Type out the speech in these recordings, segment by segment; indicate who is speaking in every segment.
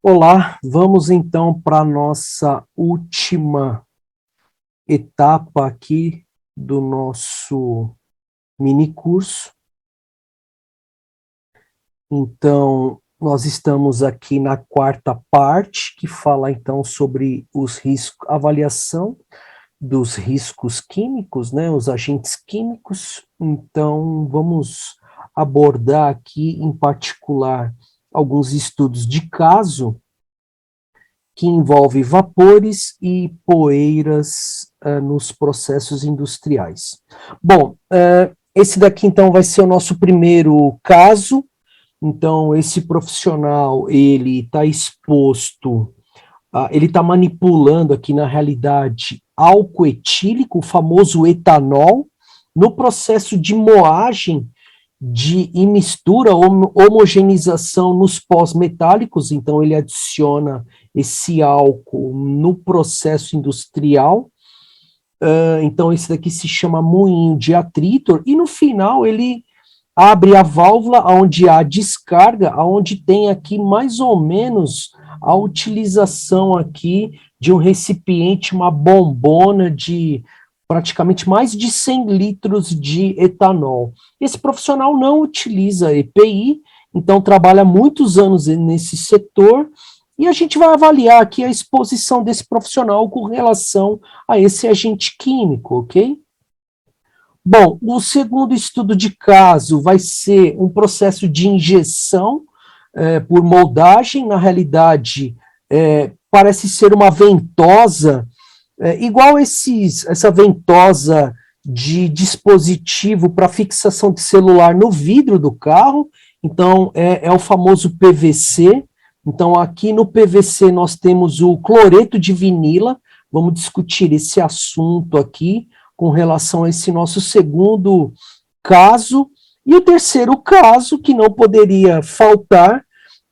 Speaker 1: Olá, vamos então para a nossa última etapa aqui do nosso mini curso. Então, nós estamos aqui na quarta parte, que fala então sobre os riscos, avaliação dos riscos químicos, né, os agentes químicos. Então, vamos abordar aqui em particular alguns estudos de caso que envolve vapores e poeiras nos processos industriais. Bom, esse daqui então vai ser o nosso primeiro caso. Então, esse profissional, ele está exposto, ele está manipulando aqui, na realidade, álcool etílico, o famoso etanol, no processo de moagem e mistura, homogeneização nos pós-metálicos. Então ele adiciona esse álcool no processo industrial. Então esse daqui se chama moinho de atrito, e no final ele abre a válvula onde há descarga, onde tem aqui mais ou menos a utilização aqui de um recipiente, uma bombona de praticamente mais de 100 litros de etanol. Esse profissional não utiliza EPI, então trabalha muitos anos nesse setor, e a gente vai avaliar aqui a exposição desse profissional com relação a esse agente químico, ok? Bom, o segundo estudo de caso vai ser um processo de injeção por moldagem. Na realidade, parece ser uma ventosa, igual essa ventosa de dispositivo para fixação de celular no vidro do carro. Então, é o famoso PVC. Então, aqui no PVC nós temos o cloreto de vinila. Vamos discutir esse assunto aqui com relação a esse nosso segundo caso. E o terceiro caso, que não poderia faltar,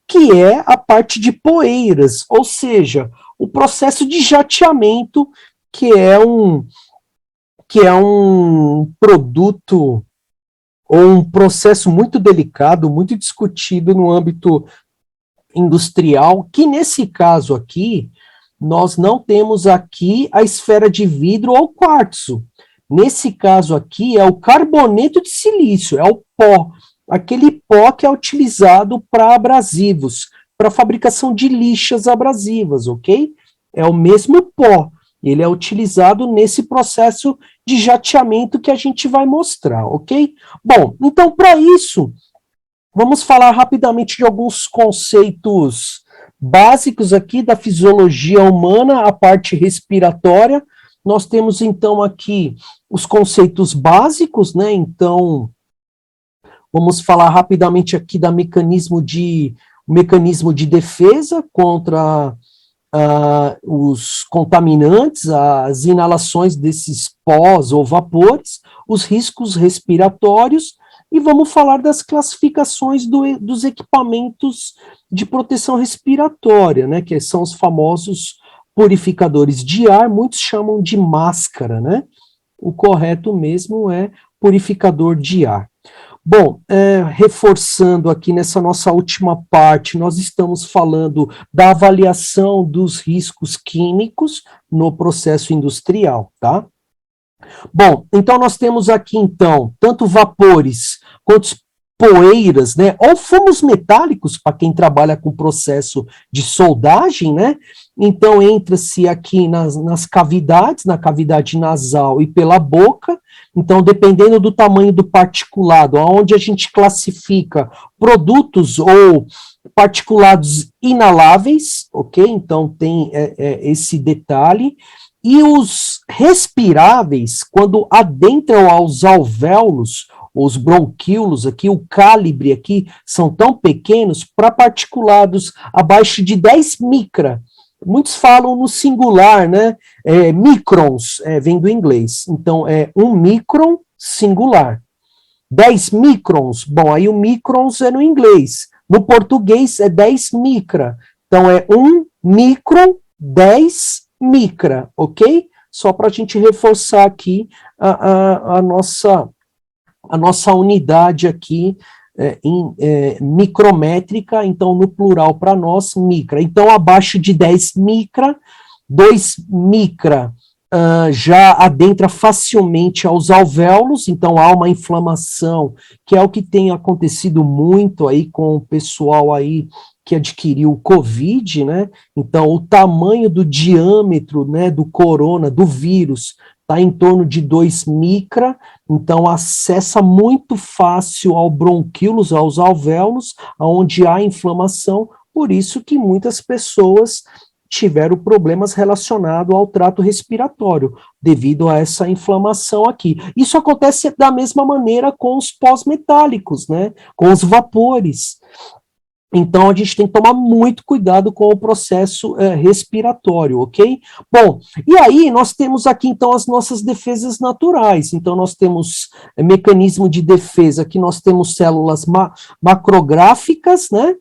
Speaker 1: que é a parte de poeiras, ou seja, o processo de jateamento, que é um produto ou um processo muito delicado, muito discutido no âmbito industrial, que nesse caso aqui, nós não temos aqui a esfera de vidro ou quartzo. Nesse caso aqui é o carboneto de silício, é o pó, aquele pó que é utilizado para abrasivos, para fabricação de lixas abrasivas, ok? É o mesmo pó, ele é utilizado nesse processo de jateamento que a gente vai mostrar, ok? Bom, então para isso, vamos falar rapidamente de alguns conceitos básicos aqui da fisiologia humana, a parte respiratória. Nós temos então aqui os conceitos básicos, né? Então, vamos falar rapidamente aqui da mecanismo de defesa contra os contaminantes, as inalações desses pós ou vapores, os riscos respiratórios, e vamos falar das classificações dos equipamentos de proteção respiratória, né, que são os famosos purificadores de ar, muitos chamam de máscara, né? O correto mesmo é purificador de ar. Bom, reforçando aqui nessa nossa última parte, nós estamos falando da avaliação dos riscos químicos no processo industrial, tá? Bom, então nós temos aqui, então, tanto vapores quanto poeiras, né, ou fumos metálicos, para quem trabalha com processo de soldagem, né, então entra-se aqui nas cavidades, na cavidade nasal e pela boca. Então, dependendo do tamanho do particulado, onde a gente classifica produtos ou particulados inaláveis, ok? Então, tem esse detalhe. E os respiráveis, quando adentram aos alvéolos, os bronquíolos aqui, o calibre aqui, são tão pequenos, para particulados abaixo de 10 micra. Muitos falam no singular, né? Microns, vem do inglês. Então, é 1 micron singular. 10 microns, bom, aí o microns é no inglês. No português é 10 micra. Então, é 1 micron, 10 micra, ok? Só para a gente reforçar aqui a nossa unidade aqui micrométrica, então no plural para nós, micra. Então abaixo de 10 micra, 2 micra já adentra facilmente aos alvéolos, então há uma inflamação, que é o que tem acontecido muito aí com o pessoal aí que adquiriu o Covid, né? Então o tamanho do diâmetro, né, do corona, do vírus, está em torno de 2 micra, então acessa muito fácil ao bronquíolos, aos alvéolos, onde há inflamação, por isso que muitas pessoas tiveram problemas relacionados ao trato respiratório, devido a essa inflamação aqui. Isso acontece da mesma maneira com os pós-metálicos, né, com os vapores. Então, a gente tem que tomar muito cuidado com o processo respiratório, ok? Bom, e aí nós temos aqui, então, as nossas defesas naturais. Então, nós temos mecanismo de defesa, que nós temos células macrográficas, né?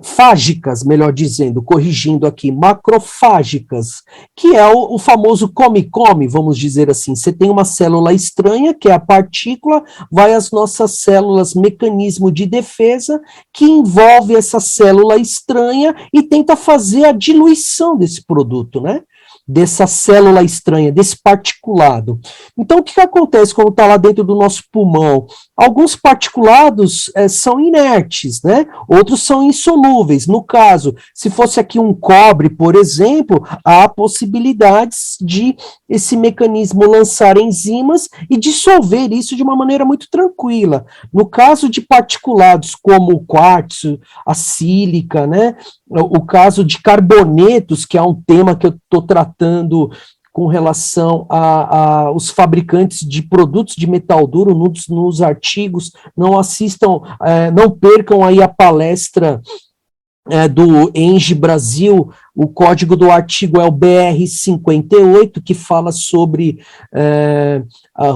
Speaker 1: Fágicas, melhor dizendo, corrigindo aqui, macrofágicas, que é o famoso come-come, vamos dizer assim. Você tem uma célula estranha, que é a partícula, vai às nossas células, mecanismo de defesa, que envolve essa célula estranha e tenta fazer a diluição desse produto, né? Dessa célula estranha, desse particulado. Então, o que acontece quando está lá dentro do nosso pulmão? Alguns particulados são inertes, né? Outros são insolúveis. No caso, se fosse aqui um cobre, por exemplo, há possibilidades de esse mecanismo lançar enzimas e dissolver isso de uma maneira muito tranquila. No caso de particulados como o quartzo, a sílica, né? O caso de carbonetos, que é um tema que eu estou tratando com relação aos fabricantes de produtos de metal duro nos artigos, não assistam, não percam aí a palestra do ENGIE Brasil. O código do artigo é o BR-58, que fala sobre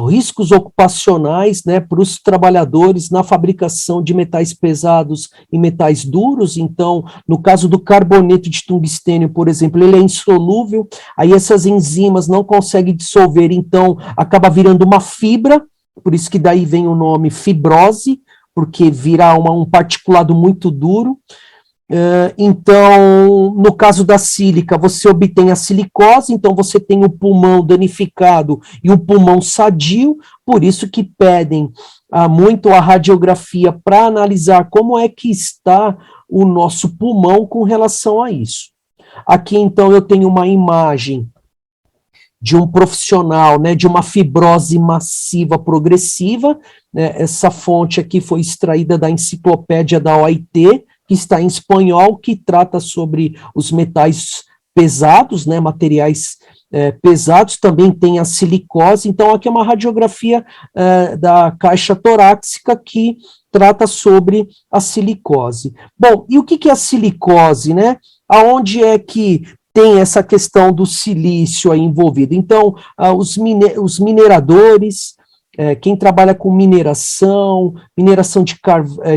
Speaker 1: riscos ocupacionais, né, para os trabalhadores na fabricação de metais pesados e metais duros. Então, no caso do carboneto de tungstênio, por exemplo, ele é insolúvel, aí essas enzimas não conseguem dissolver, então acaba virando uma fibra, por isso que daí vem o nome fibrose, porque vira um particulado muito duro. Então, no caso da sílica, você obtém a silicose, então você tem o pulmão danificado e o pulmão sadio, por isso que pedem muito a radiografia para analisar como é que está o nosso pulmão com relação a isso. Aqui, então, eu tenho uma imagem de um profissional, né, de uma fibrose massiva progressiva, né, essa fonte aqui foi extraída da enciclopédia da OIT, que está em espanhol, que trata sobre os metais pesados, né, materiais pesados, também tem a silicose. Então aqui é uma radiografia da caixa torácica que trata sobre a silicose. Bom, e o que é a silicose, né? Aonde é que tem essa questão do silício aí envolvido? Então, os mineradores, quem trabalha com mineração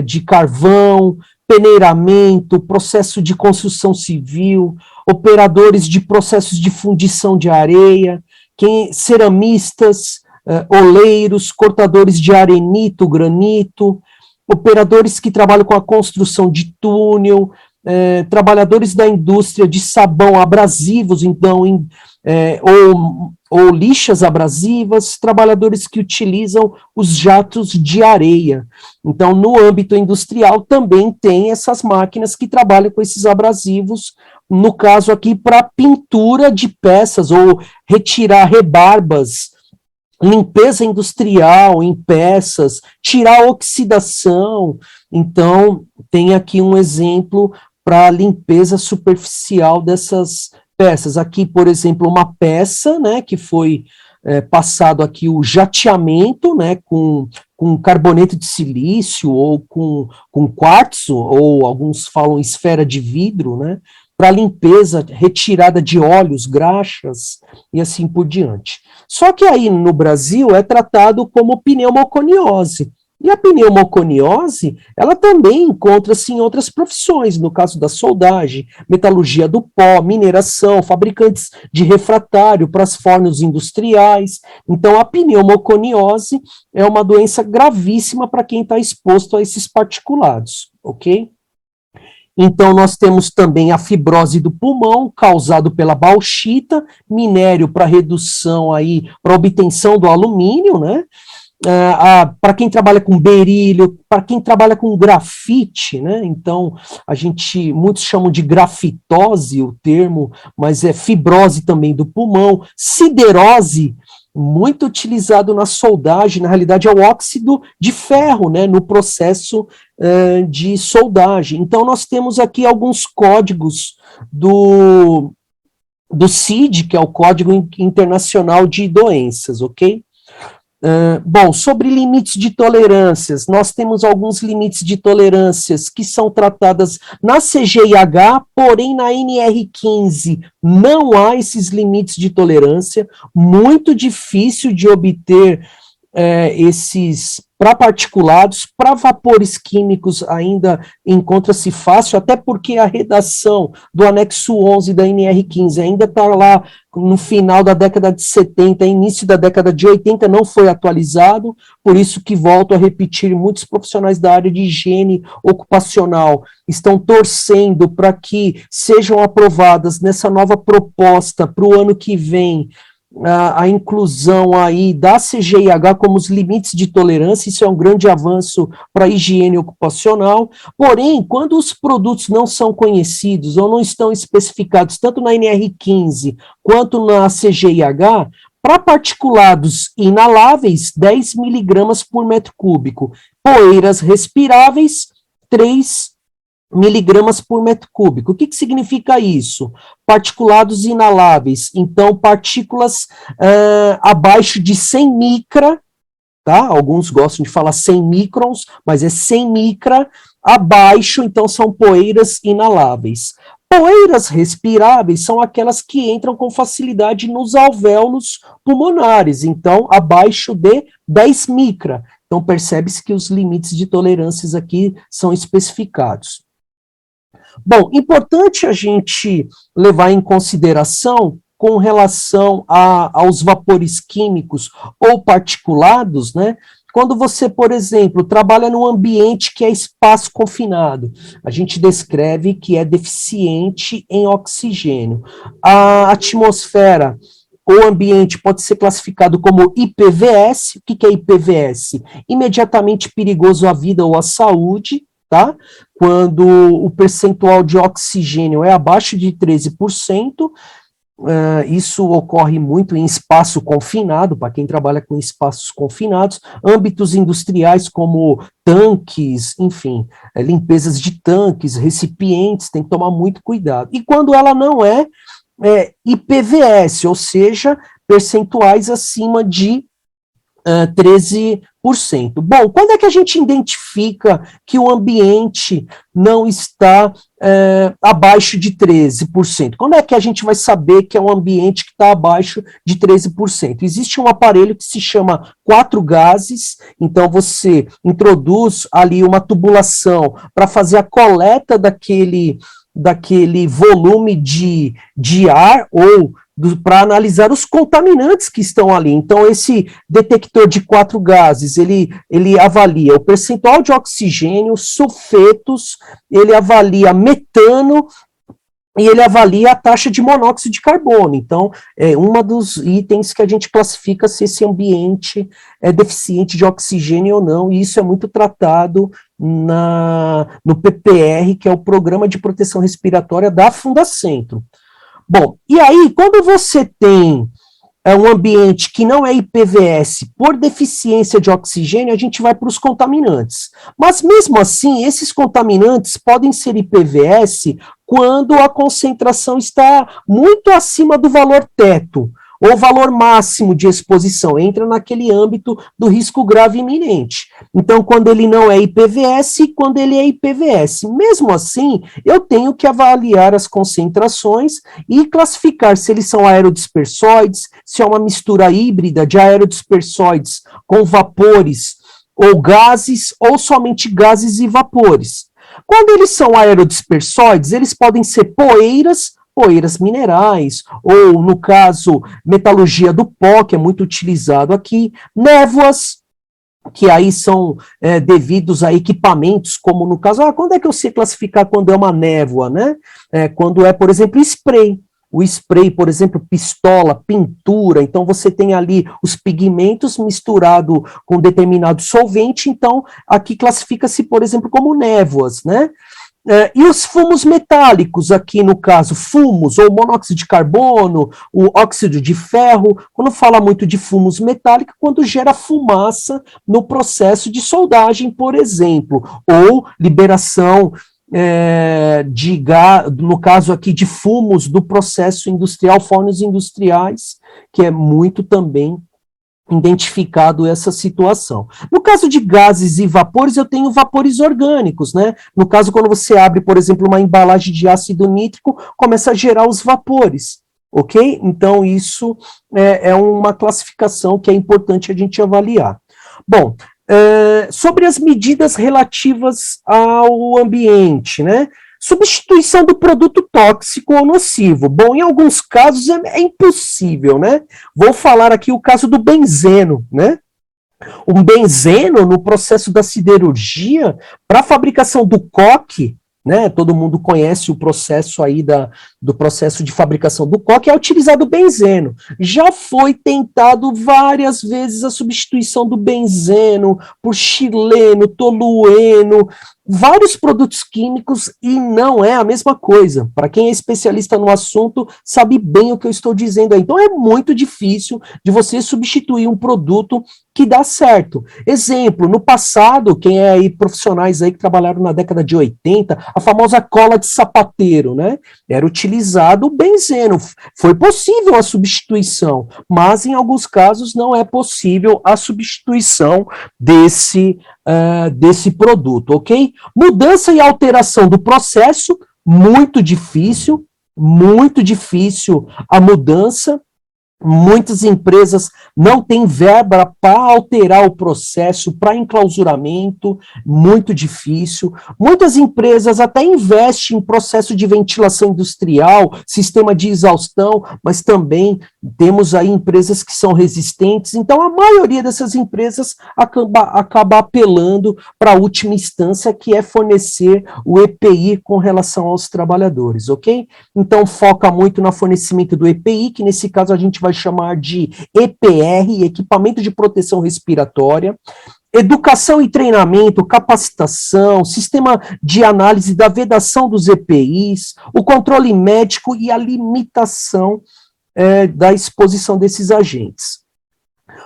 Speaker 1: de carvão, peneiramento, processo de construção civil, operadores de processos de fundição de areia, ceramistas, oleiros, cortadores de arenito, granito, operadores que trabalham com a construção de túnel, trabalhadores da indústria de sabão, abrasivos, então, ou lixas abrasivas, trabalhadores que utilizam os jatos de areia. Então, no âmbito industrial, também tem essas máquinas que trabalham com esses abrasivos, no caso aqui, para pintura de peças, ou retirar rebarbas, limpeza industrial em peças, tirar a oxidação. Então, tem aqui um exemplo para limpeza superficial dessas peças. Aqui, por exemplo, uma peça, né, que foi passado aqui o jateamento, né, com carboneto de silício, ou com quartzo, ou alguns falam esfera de vidro, né, para limpeza, retirada de óleos, graxas, e assim por diante. Só que aí no Brasil é tratado como pneumoconiose. E a pneumoconiose, ela também encontra-se em outras profissões, no caso da soldagem, metalurgia do pó, mineração, fabricantes de refratário para as fornos industriais. Então, a pneumoconiose é uma doença gravíssima para quem está exposto a esses particulados, ok? Então, nós temos também a fibrose do pulmão, causado pela bauxita, minério para redução aí, para obtenção do alumínio, né? Para quem trabalha com berílio, para quem trabalha com grafite, né? Então, muitos chamam de grafitose o termo, mas é fibrose também do pulmão, siderose, muito utilizado na soldagem, na realidade é o óxido de ferro, né, no processo de soldagem. Então, nós temos aqui alguns códigos do CID, que é o Código Internacional de Doenças, ok? Bom, sobre limites de tolerâncias, nós temos alguns limites de tolerâncias que são tratadas na CGIH, porém na NR15 não há esses limites de tolerância, muito difícil de obter esses para particulados, para vapores químicos ainda encontra-se fácil, até porque a redação do anexo 11 da NR15 ainda está lá no final da década de 70, início da década de 80, não foi atualizado, por isso que volto a repetir, muitos profissionais da área de higiene ocupacional estão torcendo para que sejam aprovadas nessa nova proposta para o ano que vem, a inclusão aí da CGIH como os limites de tolerância, isso é um grande avanço para a higiene ocupacional, porém, quando os produtos não são conhecidos ou não estão especificados tanto na NR15 quanto na CGIH, para particulados inaláveis, 10 miligramas por metro cúbico, poeiras respiráveis, 3 miligramas por metro cúbico. O que significa isso? Particulados inaláveis, então partículas abaixo de 100 micra, tá? Alguns gostam de falar 100 microns, mas é 100 micra abaixo, então são poeiras inaláveis. Poeiras respiráveis são aquelas que entram com facilidade nos alvéolos pulmonares, então abaixo de 10 micra. Então percebe-se que os limites de tolerâncias aqui são especificados. Bom, importante a gente levar em consideração com relação aos vapores químicos ou particulados, né? Quando você, por exemplo, trabalha num ambiente que é espaço confinado, a gente descreve que é deficiente em oxigênio. A atmosfera ou ambiente pode ser classificado como IPVS. O que é IPVS? Imediatamente perigoso à vida ou à saúde, tá? Quando o percentual de oxigênio é abaixo de 13%, isso ocorre muito em espaço confinado, para quem trabalha com espaços confinados, âmbitos industriais como tanques, enfim, limpezas de tanques, recipientes, tem que tomar muito cuidado. E quando ela não é IPVS, ou seja, percentuais acima de 13%. Bom, quando é que a gente identifica que o ambiente não está abaixo de 13%? Quando é que a gente vai saber que é um ambiente que está abaixo de 13%? Existe um aparelho que se chama 4 gases, então você introduz ali uma tubulação para fazer a coleta daquele volume de ar ou para analisar os contaminantes que estão ali. Então, esse detector de 4 gases, ele avalia o percentual de oxigênio, sulfetos, ele avalia metano, e ele avalia a taxa de monóxido de carbono. Então, é um dos itens que a gente classifica se esse ambiente é deficiente de oxigênio ou não, e isso é muito tratado no PPR, que é o Programa de Proteção Respiratória da Fundacentro. Bom, e aí, quando você tem um ambiente que não é IPVS por deficiência de oxigênio, a gente vai para os contaminantes. Mas, mesmo assim, esses contaminantes podem ser IPVS quando a concentração está muito acima do valor teto, ou valor máximo de exposição, entra naquele âmbito do risco grave iminente. Então, quando ele não é IPVS e quando ele é IPVS. Mesmo assim, eu tenho que avaliar as concentrações e classificar se eles são aerodispersóides, se é uma mistura híbrida de aerodispersóides com vapores ou gases, ou somente gases e vapores. Quando eles são aerodispersóides, eles podem ser poeiras minerais, ou, no caso, metalurgia do pó, que é muito utilizado aqui, névoas, que aí são devidos a equipamentos, como no caso, quando é que eu sei classificar quando é uma névoa, né? Quando é, por exemplo, spray. O spray, por exemplo, pistola, pintura, então você tem ali os pigmentos misturado com determinado solvente, então aqui classifica-se, por exemplo, como névoas, né? E os fumos metálicos, aqui no caso, fumos, ou monóxido de carbono, o óxido de ferro, quando fala muito de fumos metálicos, quando gera fumaça no processo de soldagem, por exemplo, ou liberação de gás, no caso aqui de fumos do processo industrial, fornos industriais, que é muito também identificado essa situação. No caso de gases e vapores, eu tenho vapores orgânicos, né? No caso, quando você abre, por exemplo, uma embalagem de ácido nítrico, começa a gerar os vapores, ok? Então, isso é uma classificação que é importante a gente avaliar. Bom, sobre as medidas relativas ao ambiente, né? Substituição do produto tóxico ou nocivo. Bom, em alguns casos é impossível, né? Vou falar aqui o caso do benzeno, né? O benzeno, no processo da siderurgia, para a fabricação do coque, né? Todo mundo conhece o processo aí do processo de fabricação do coque, é utilizado benzeno. Já foi tentado várias vezes a substituição do benzeno por xileno, tolueno, vários produtos químicos, e não é a mesma coisa. Para quem é especialista no assunto, sabe bem o que eu estou dizendo aí. Então é muito difícil de você substituir um produto que dá certo. Exemplo, no passado, quem é aí profissionais aí que trabalharam na década de 80, a famosa cola de sapateiro, né? Era utilizado o benzeno. Foi possível a substituição, mas em alguns casos não é possível a substituição desse produto, ok? Mudança e alteração do processo, muito difícil a mudança. Muitas empresas não têm verba para alterar o processo, para enclausuramento, muito difícil. Muitas empresas até investem em processo de ventilação industrial, sistema de exaustão, mas também temos aí empresas que são resistentes. Então, a maioria dessas empresas acaba apelando para a última instância, que é fornecer o EPI com relação aos trabalhadores, ok? Então, foca muito no fornecimento do EPI, que nesse caso a gente vai chamar de EPR, Equipamento de Proteção Respiratória, educação e treinamento, capacitação, sistema de análise da vedação dos EPIs, o controle médico e a limitação da exposição desses agentes.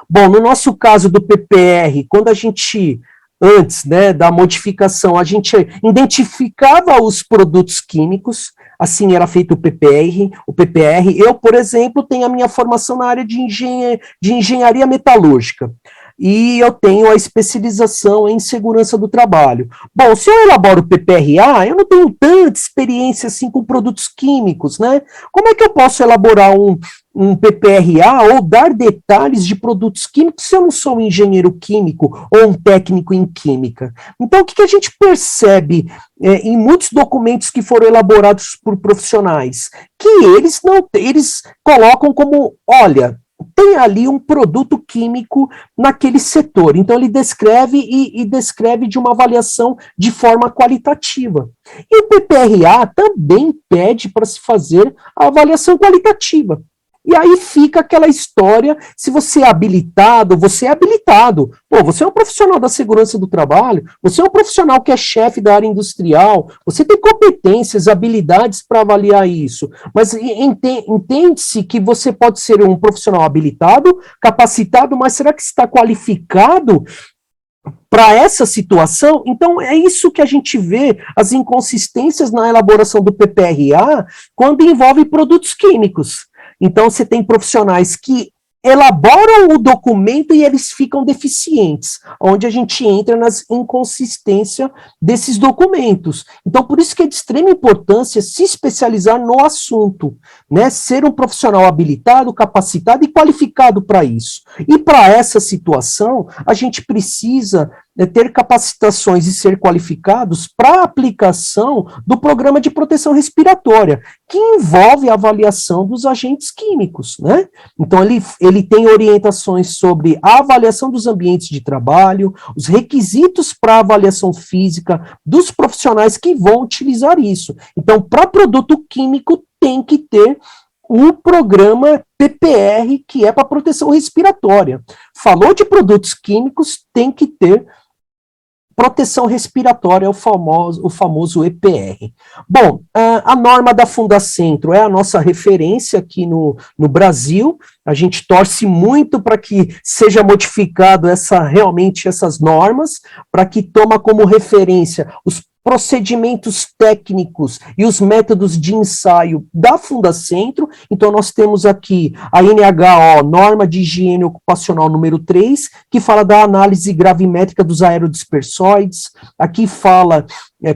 Speaker 1: Bom, no nosso caso do PPR, quando a gente, antes, né, da modificação, a gente identificava os produtos químicos, assim era feito o PPR. Eu, por exemplo, tenho a minha formação na área de engenharia metalúrgica, e eu tenho a especialização em segurança do trabalho. Bom, se eu elaboro o PPRA, eu não tenho tanta experiência assim com produtos químicos, né? Como é que eu posso elaborar um PPRA ou dar detalhes de produtos químicos se eu não sou um engenheiro químico ou um técnico em química? Então, o que a gente percebe em muitos documentos que foram elaborados por profissionais? Que eles colocam como, olha, tem ali um produto químico naquele setor. Então, ele descreve e descreve de uma avaliação de forma qualitativa. E o PPRA também pede para se fazer a avaliação qualitativa. E aí fica aquela história, se você é habilitado, você é habilitado. Pô, você é um profissional da segurança do trabalho, você é um profissional que é chefe da área industrial, você tem competências, habilidades para avaliar isso. Mas entende-se que você pode ser um profissional habilitado, capacitado, mas será que está qualificado para essa situação? Então, é isso que a gente vê, as inconsistências na elaboração do PPRA, quando envolve produtos químicos. Então, você tem profissionais que elaboram o documento e eles ficam deficientes, onde a gente entra nas inconsistências desses documentos. Então, por isso que é de extrema importância se especializar no assunto, né? Ser um profissional habilitado, capacitado e qualificado para isso. E para essa situação, a gente precisa ter capacitações e ser qualificados para a aplicação do programa de proteção respiratória, que envolve a avaliação dos agentes químicos, né? Então, ele tem orientações sobre a avaliação dos ambientes de trabalho, os requisitos para a avaliação física dos profissionais que vão utilizar isso. Então, para produto químico, tem que ter o programa PPR, que é para proteção respiratória. Falou de produtos químicos, tem que ter proteção respiratória, o famoso EPR. Bom, a norma da Fundacentro é a nossa referência aqui no Brasil. A gente torce muito para que seja modificado realmente essas normas, para que toma como referência os procedimentos técnicos e os métodos de ensaio da Fundacentro. Então, nós temos aqui a NHO, Norma de Higiene Ocupacional número 3, que fala da análise gravimétrica dos aerodispersóides, aqui fala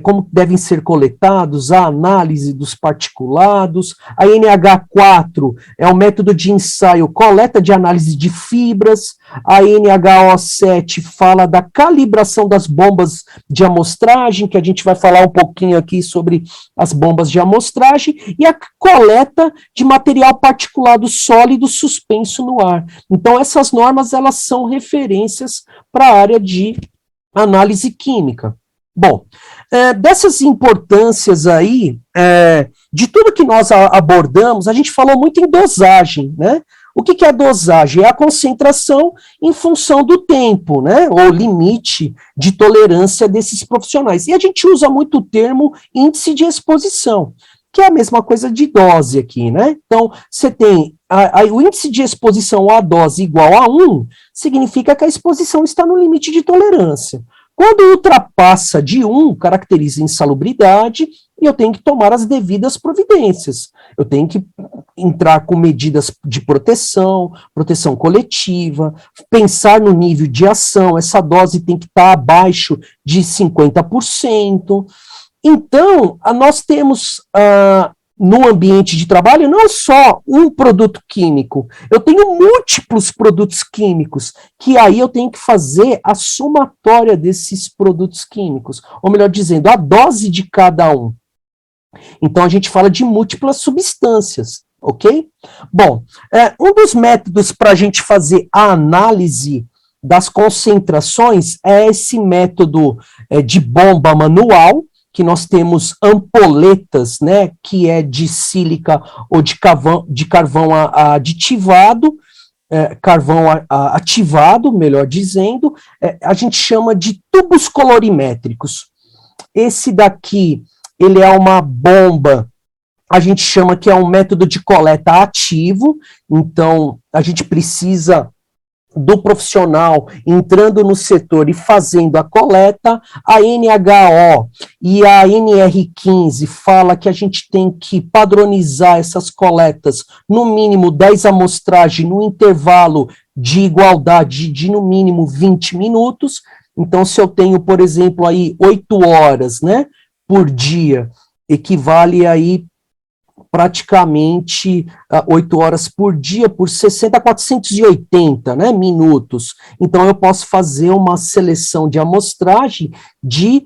Speaker 1: como devem ser coletados, a análise dos particulados, a NH4 é o método de ensaio, coleta de análise de fibras, a NHO7 fala da calibração das bombas de amostragem, que a gente vai falar um pouquinho aqui sobre as bombas de amostragem, e a coleta de material particulado sólido suspenso no ar. Então, essas normas, elas são referências para a área de análise química. Bom, dessas importâncias aí, de tudo que nós abordamos, a gente falou muito em dosagem, né? O que é a dosagem? É a concentração em função do tempo, né? Ou limite de tolerância desses profissionais. E a gente usa muito o termo índice de exposição, que é a mesma coisa de dose aqui, né? Então, você tem o índice de exposição à dose igual a 1, significa que a exposição está no limite de tolerância. Quando ultrapassa de 1, caracteriza insalubridade e eu tenho que tomar as devidas providências. Eu tenho que entrar com medidas de proteção coletiva, pensar no nível de ação, essa dose tem que estar abaixo de 50%. Então, nós temos no ambiente de trabalho não só um produto químico, eu tenho múltiplos produtos químicos, que aí eu tenho que fazer a somatória desses produtos químicos, ou melhor dizendo, a dose de cada um. Então, a gente fala de múltiplas substâncias, ok? Bom, um dos métodos para a gente fazer a análise das concentrações é esse método de bomba manual, que nós temos ampoletas, né, que é de sílica ou de carvão aditivado, ativado, melhor dizendo, a gente chama de tubos colorimétricos. Esse daqui, ele é uma bomba, a gente chama que é um método de coleta ativo, então a gente precisa do profissional entrando no setor e fazendo a coleta. A NHO e a NR15 fala que a gente tem que padronizar essas coletas, no mínimo 10 amostragens no intervalo de igualdade de no mínimo 20 minutos. Então, se eu tenho, por exemplo, aí 8 horas, né, por dia, equivale aí praticamente 8 horas por dia, por 60 a 480, né, minutos. Então, eu posso fazer uma seleção de amostragem de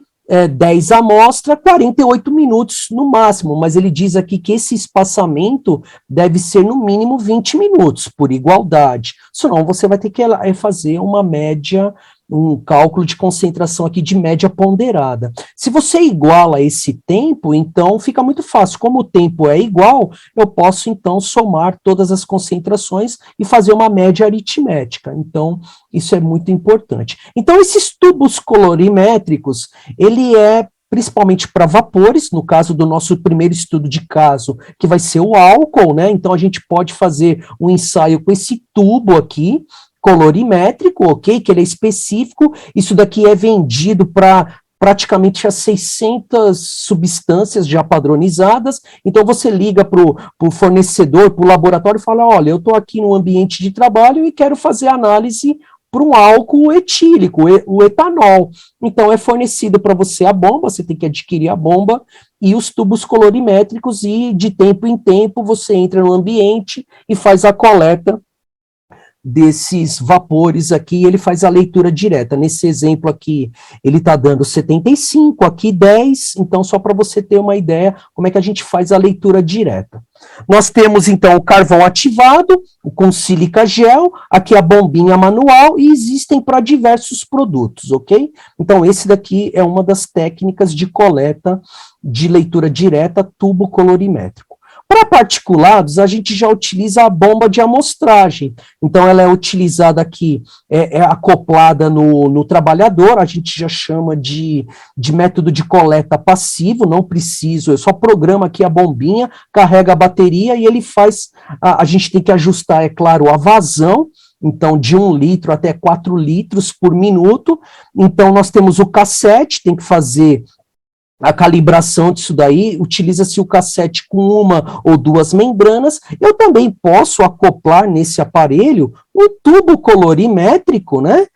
Speaker 1: 10 amostras, 48 minutos no máximo, mas ele diz aqui que esse espaçamento deve ser no mínimo 20 minutos, por igualdade. Senão, você vai ter que fazer uma média, um cálculo de concentração aqui de média ponderada. Se você iguala esse tempo, então fica muito fácil. Como o tempo é igual, eu posso então somar todas as concentrações e fazer uma média aritmética. Então, isso é muito importante. Então, esses tubos colorimétricos, ele é principalmente para vapores, no caso do nosso primeiro estudo de caso, que vai ser o álcool, né? Então, a gente pode fazer um ensaio com esse tubo aqui, colorimétrico, ok? Que ele é específico, isso daqui é vendido para praticamente as 600 substâncias já padronizadas, então você liga para o fornecedor, para o laboratório e fala, olha, eu estou aqui no ambiente de trabalho e quero fazer análise para um álcool etílico, o etanol. Então é fornecido para você a bomba, você tem que adquirir a bomba e os tubos colorimétricos e de tempo em tempo você entra no ambiente e faz a coleta desses vapores aqui, ele faz a leitura direta. Nesse exemplo aqui, ele está dando 75, aqui 10, então só para você ter uma ideia como é que a gente faz a leitura direta. Nós temos, então, o carvão ativado, com sílica gel, aqui a bombinha manual, e existem para diversos produtos, ok? Então, esse daqui é uma das técnicas de coleta de leitura direta tubo colorimétrico. Para particulados, a gente já utiliza a bomba de amostragem. Então, ela é utilizada aqui, é acoplada no trabalhador, a gente já chama de método de coleta passivo, não preciso, eu só programo aqui a bombinha, carrega a bateria e ele faz, a gente tem que ajustar, é claro, a vazão, então de 1 litro até 4 litros por minuto. Então, nós temos o cassete, tem que fazer a calibração disso daí, utiliza-se o cassete com 1 ou 2 membranas. Eu também posso acoplar nesse aparelho um tubo colorimétrico, né,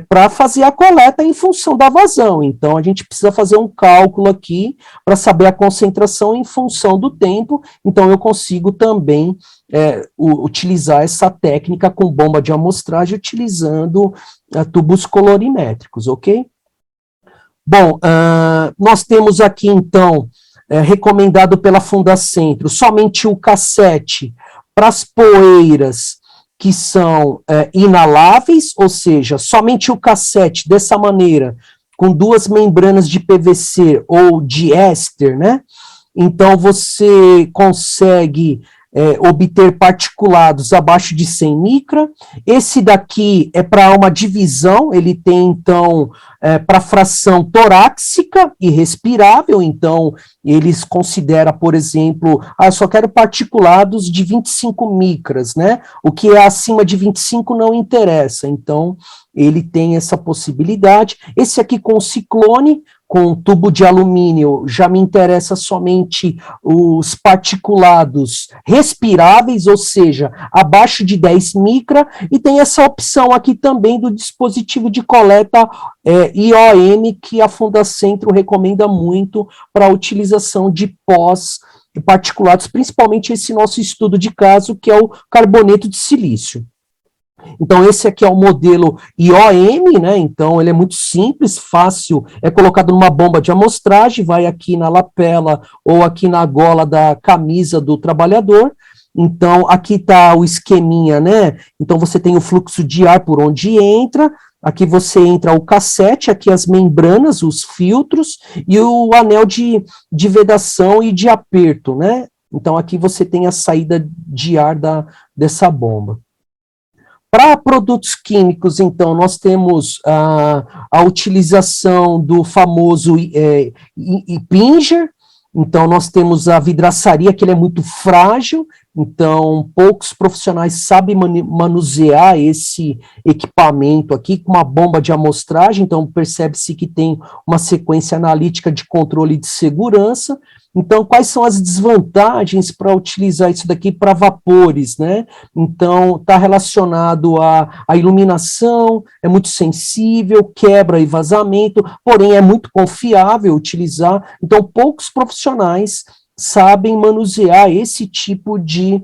Speaker 1: para fazer a coleta em função da vazão. Então, a gente precisa fazer um cálculo aqui para saber a concentração em função do tempo. Então, eu consigo também utilizar essa técnica com bomba de amostragem utilizando tubos colorimétricos, ok? Bom, nós temos aqui, então, recomendado pela Fundacentro, somente o cassete para as poeiras que são inaláveis, ou seja, somente o cassete dessa maneira, com 2 membranas de PVC ou de éster, né? Então, você consegue obter particulados abaixo de 100 micra. Esse daqui é para uma divisão, ele tem, então, para fração torácica e respirável, então, eles consideram, por exemplo, eu só quero particulados de 25 micras, né? O que é acima de 25 não interessa, então, ele tem essa possibilidade. Esse aqui com ciclone, com tubo de alumínio, já me interessa somente os particulados respiráveis, ou seja, abaixo de 10 micra, e tem essa opção aqui também do dispositivo de coleta IOM, que a Fundacentro recomenda muito para a utilização de pós-particulados, principalmente esse nosso estudo de caso, que é o carboneto de silício. Então, esse aqui é o modelo IOM, né? Então, ele é muito simples, fácil, é colocado numa bomba de amostragem, vai aqui na lapela ou aqui na gola da camisa do trabalhador. Então, aqui está o esqueminha, né? Então, você tem o fluxo de ar por onde entra, aqui você entra o cassete, aqui as membranas, os filtros, e o anel de vedação e de aperto, né? Então, aqui você tem a saída de ar dessa bomba. Para produtos químicos, então, nós temos a utilização do famoso Ipinger. Então, nós temos a vidraçaria, que ele é muito frágil, então poucos profissionais sabem manusear esse equipamento aqui com uma bomba de amostragem, então percebe-se que tem uma sequência analítica de controle de segurança. Então, quais são as desvantagens para utilizar isso daqui para vapores, né? Então, está relacionado à iluminação, é muito sensível, quebra e vazamento, porém é muito confiável utilizar, então poucos profissionais sabem manusear esse tipo de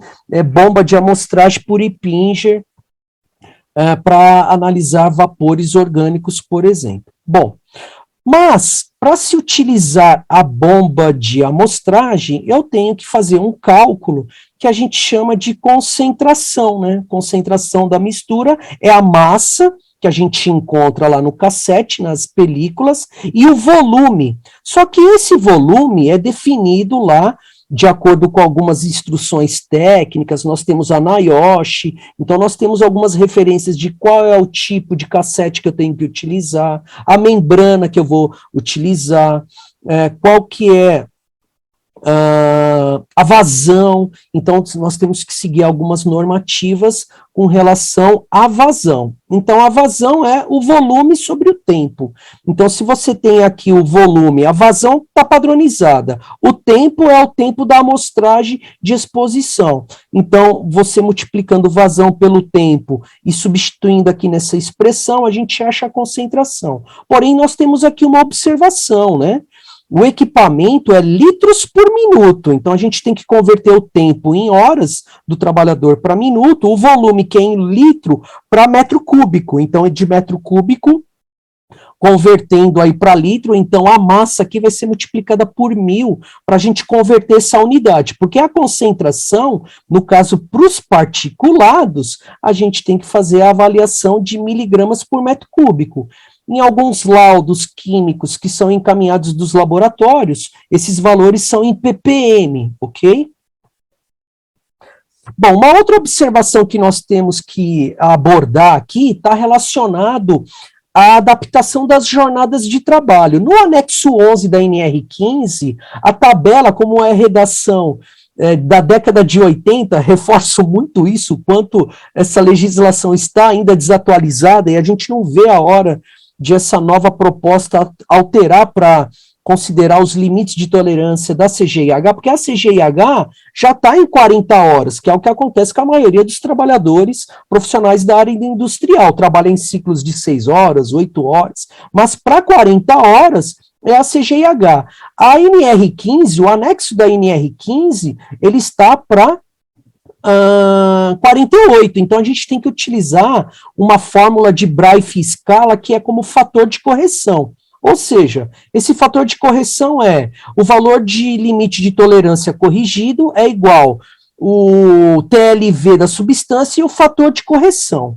Speaker 1: bomba de amostragem por Ipinger para analisar vapores orgânicos, por exemplo. Bom, mas para se utilizar a bomba de amostragem, eu tenho que fazer um cálculo que a gente chama de concentração, né? Concentração da mistura é a massa que a gente encontra lá no cassete, nas películas, e o volume. Só que esse volume é definido lá de acordo com algumas instruções técnicas, nós temos a NIOSH, então nós temos algumas referências de qual é o tipo de cassete que eu tenho que utilizar, a membrana que eu vou utilizar, qual que é a vazão, então nós temos que seguir algumas normativas com relação à vazão. Então a vazão é o volume sobre o tempo. Então se você tem aqui o volume, a vazão está padronizada, o tempo é o tempo da amostragem de exposição. Então você multiplicando vazão pelo tempo e substituindo aqui nessa expressão, a gente acha a concentração. Porém nós temos aqui uma observação, né? o equipamento é litros por minuto, então a gente tem que converter o tempo em horas do trabalhador para minuto, o volume que é em litro para metro cúbico, então é de metro cúbico, convertendo aí para litro, então a massa aqui vai ser multiplicada por 1000 para a gente converter essa unidade, porque a concentração, no caso para os particulados, a gente tem que fazer a avaliação de miligramas por metro cúbico. Em alguns laudos químicos que são encaminhados dos laboratórios, esses valores são em ppm, ok? Bom, uma outra observação que nós temos que abordar aqui está relacionado à adaptação das jornadas de trabalho. No anexo 11 da NR15, a tabela, como é redação da década de 80, reforço muito isso, quanto essa legislação está ainda desatualizada e a gente não vê a hora de essa nova proposta alterar para considerar os limites de tolerância da CGIH, porque a CGIH já está em 40 horas, que é o que acontece com a maioria dos trabalhadores profissionais da área industrial, trabalha em ciclos de 6 horas, 8 horas, mas para 40 horas é a CGIH. A NR15, o anexo da NR15, ele está para 48, então a gente tem que utilizar uma fórmula de Brahe-Scala que é como fator de correção. Ou seja, esse fator de correção é o valor de limite de tolerância corrigido é igual o TLV da substância e o fator de correção.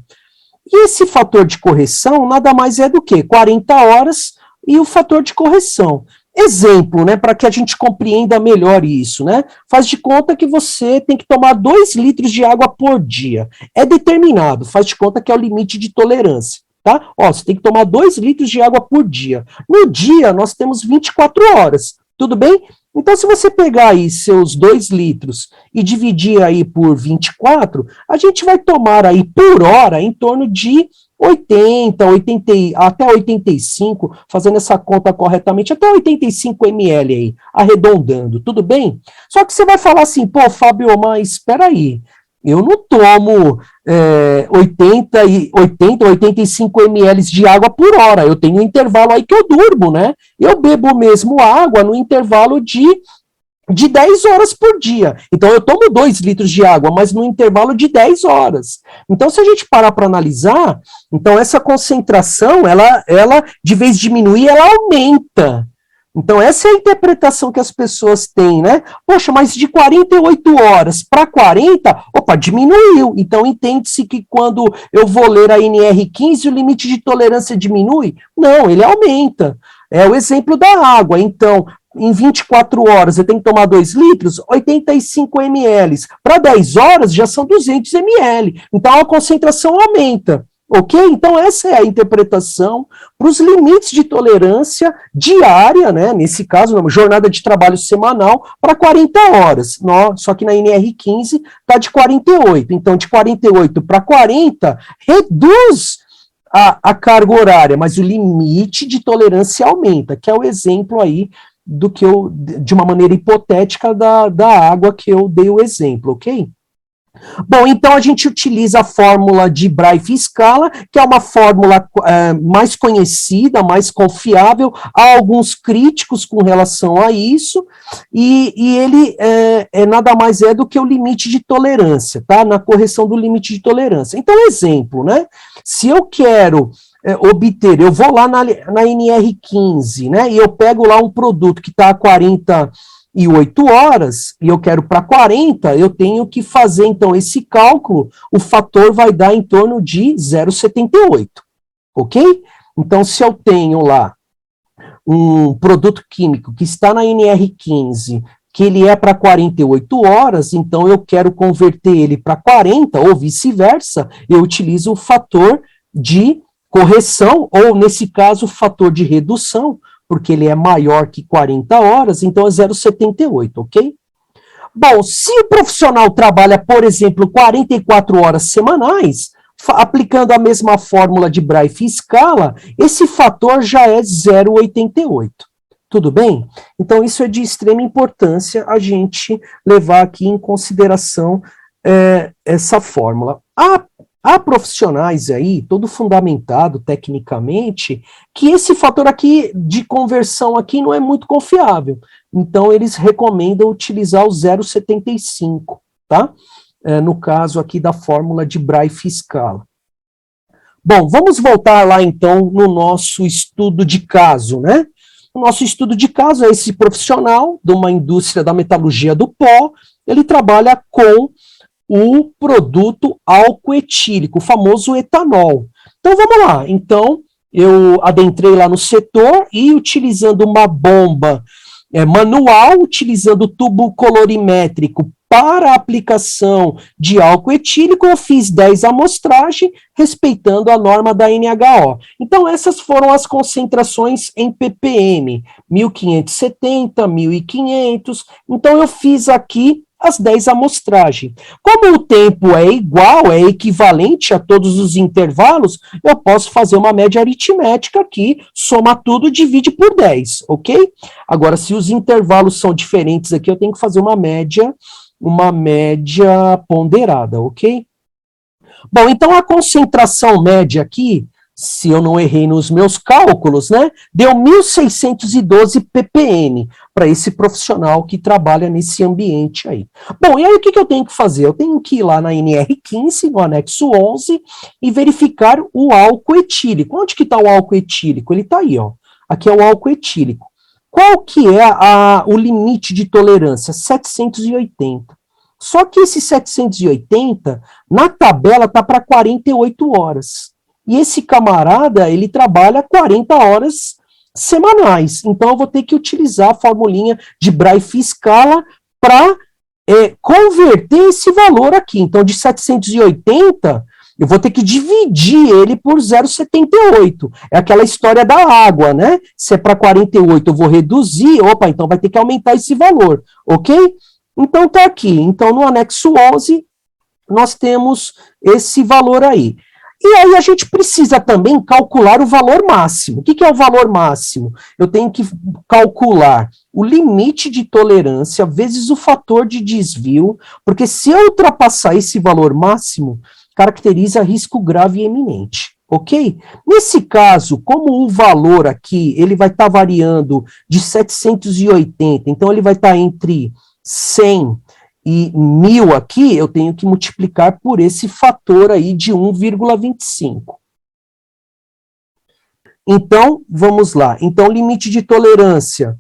Speaker 1: E esse fator de correção nada mais é do que 40 horas e o fator de correção. Exemplo, né, para que a gente compreenda melhor isso, né? Faz de conta que você tem que tomar 2 litros de água por dia. É determinado, faz de conta que é o limite de tolerância. Tá? Ó, você tem que tomar 2 litros de água por dia. No dia, nós temos 24 horas, tudo bem? Então, se você pegar aí seus 2 litros e dividir aí por 24, a gente vai tomar aí por hora em torno de 80, até 85, fazendo essa conta corretamente, até 85 ml aí, arredondando, tudo bem? Só que você vai falar assim, pô, Fábio, mas espera aí, eu não tomo 80, 85 ml de água por hora, eu tenho um intervalo aí que eu durmo, né? Eu bebo mesmo água no intervalo de 10 horas por dia. Então, eu tomo 2 litros de água, mas no intervalo de 10 horas. Então, se a gente parar para analisar, então essa concentração, ela, de vez de diminuir, ela aumenta. Então, essa é a interpretação que as pessoas têm, né? Poxa, mas de 48 horas para 40, opa, diminuiu. Então, entende-se que quando eu vou ler a NR15, o limite de tolerância diminui? Não, ele aumenta. É o exemplo da água. Então, em 24 horas eu tenho que tomar 2 litros, 85 ml. Para 10 horas já são 200 ml. Então, a concentração aumenta. Ok? Então, essa é a interpretação para os limites de tolerância diária, né? Nesse caso, uma jornada de trabalho semanal para 40 horas. Só que na NR15 está de 48. Então, de 48 para 40, reduz a carga horária, mas o limite de tolerância aumenta, que é o exemplo aí do que de uma maneira hipotética da água que eu dei o exemplo, ok? Bom, então a gente utiliza a fórmula de Brahe-Scala, que é uma fórmula mais conhecida, mais confiável, há alguns críticos com relação a isso, e ele nada mais é do que o limite de tolerância, tá? Na correção do limite de tolerância. Então, exemplo, né? Se eu quero obter, eu vou lá na NR15, né? E eu pego lá um produto que está a 48 horas, e eu quero para 40, eu tenho que fazer, então, esse cálculo, o fator vai dar em torno de 0,78, ok? Então, se eu tenho lá um produto químico que está na NR15, que ele é para 48 horas, então eu quero converter ele para 40, ou vice-versa, eu utilizo o fator de correção, ou, nesse caso, o fator de redução, porque ele é maior que 40 horas, então é 0,78, ok? Bom, se o profissional trabalha, por exemplo, 44 horas semanais, aplicando a mesma fórmula de Brahe-Scala, esse fator já é 0,88. Tudo bem? Então, isso é de extrema importância a gente levar aqui em consideração essa fórmula. Há profissionais aí, todo fundamentado tecnicamente, que esse fator aqui de conversão aqui não é muito confiável. Então, eles recomendam utilizar o 0,75, tá? No caso aqui da fórmula de Brahe-Scala. Bom, vamos voltar lá então no nosso estudo de caso, né? O nosso estudo de caso é esse profissional de uma indústria da metalurgia do pó, ele trabalha com o produto álcool etílico, o famoso etanol. Então vamos lá, então eu adentrei lá no setor e utilizando uma bomba manual, utilizando tubo colorimétrico para a aplicação de álcool etílico, eu fiz 10 amostragens, respeitando a norma da NHO. Então, essas foram as concentrações em ppm, 1570, 1500. Então, eu fiz aqui as 10 amostragens. Como o tempo é igual, é equivalente a todos os intervalos, eu posso fazer uma média aritmética aqui, soma tudo, divide por 10, ok? Agora, se os intervalos são diferentes aqui, eu tenho que fazer uma média ponderada, ok? Bom, então a concentração média aqui, se eu não errei nos meus cálculos, né, deu 1.612 ppm para esse profissional que trabalha nesse ambiente aí. Bom, e aí o que eu tenho que fazer? Eu tenho que ir lá na NR15, no anexo 11, e verificar o álcool etílico. Onde que está o álcool etílico? Ele está aí, ó. Aqui é o álcool etílico. Qual que é o limite de tolerância? 780. Só que esse 780, na tabela, está para 48 horas. E esse camarada, ele trabalha 40 horas semanais. Então, eu vou ter que utilizar a formulinha de Brahe-Scala para converter esse valor aqui. Então, de 780, eu vou ter que dividir ele por 0,78. É aquela história da água, né? Se é para 48, eu vou reduzir, opa, então vai ter que aumentar esse valor, ok? Então, tá aqui. Então, no anexo 11, nós temos esse valor aí. E aí a gente precisa também calcular o valor máximo. O que é o valor máximo? Eu tenho que calcular o limite de tolerância vezes o fator de desvio, porque se eu ultrapassar esse valor máximo, caracteriza risco grave e eminente, ok? Nesse caso, como o valor aqui, ele vai estar variando de 780, então ele vai estar entre 100 e 1.000 aqui, eu tenho que multiplicar por esse fator aí de 1,25. Então, vamos lá. Então, o limite de tolerância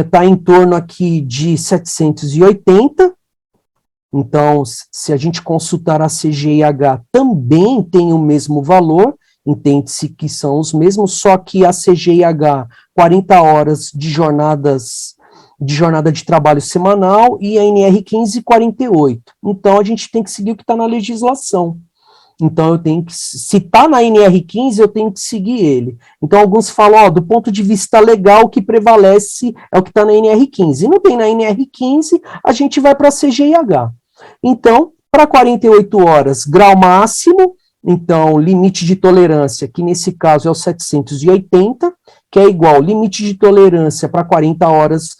Speaker 1: está em torno aqui de 780. Então, se a gente consultar a CGIH, também tem o mesmo valor, entende-se que são os mesmos, só que a CGIH, 40 horas de jornada de trabalho semanal, e a NR15, 48. Então, a gente tem que seguir o que está na legislação. Então, eu tenho que, se está na NR15, eu tenho que seguir ele. Então, alguns falam, ó, do ponto de vista legal, o que prevalece é o que está na NR15. E não tem na NR15, a gente vai para a CGIH. Então, para 48 horas, grau máximo, então, limite de tolerância, que nesse caso é o 780, que é igual limite de tolerância para 40 horas,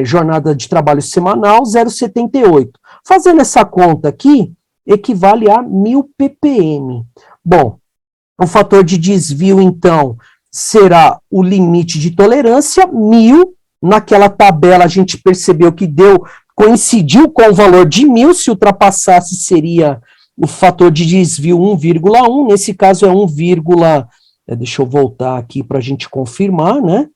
Speaker 1: jornada de trabalho semanal, 0,78. Fazendo essa conta aqui, equivale a 1.000 ppm. Bom, o fator de desvio, então, será o limite de tolerância, 1.000. Naquela tabela a gente percebeu que coincidiu com o valor de 1.000, se ultrapassasse seria o fator de desvio 1,1, nesse caso é 1, deixa eu voltar aqui para a gente confirmar, né?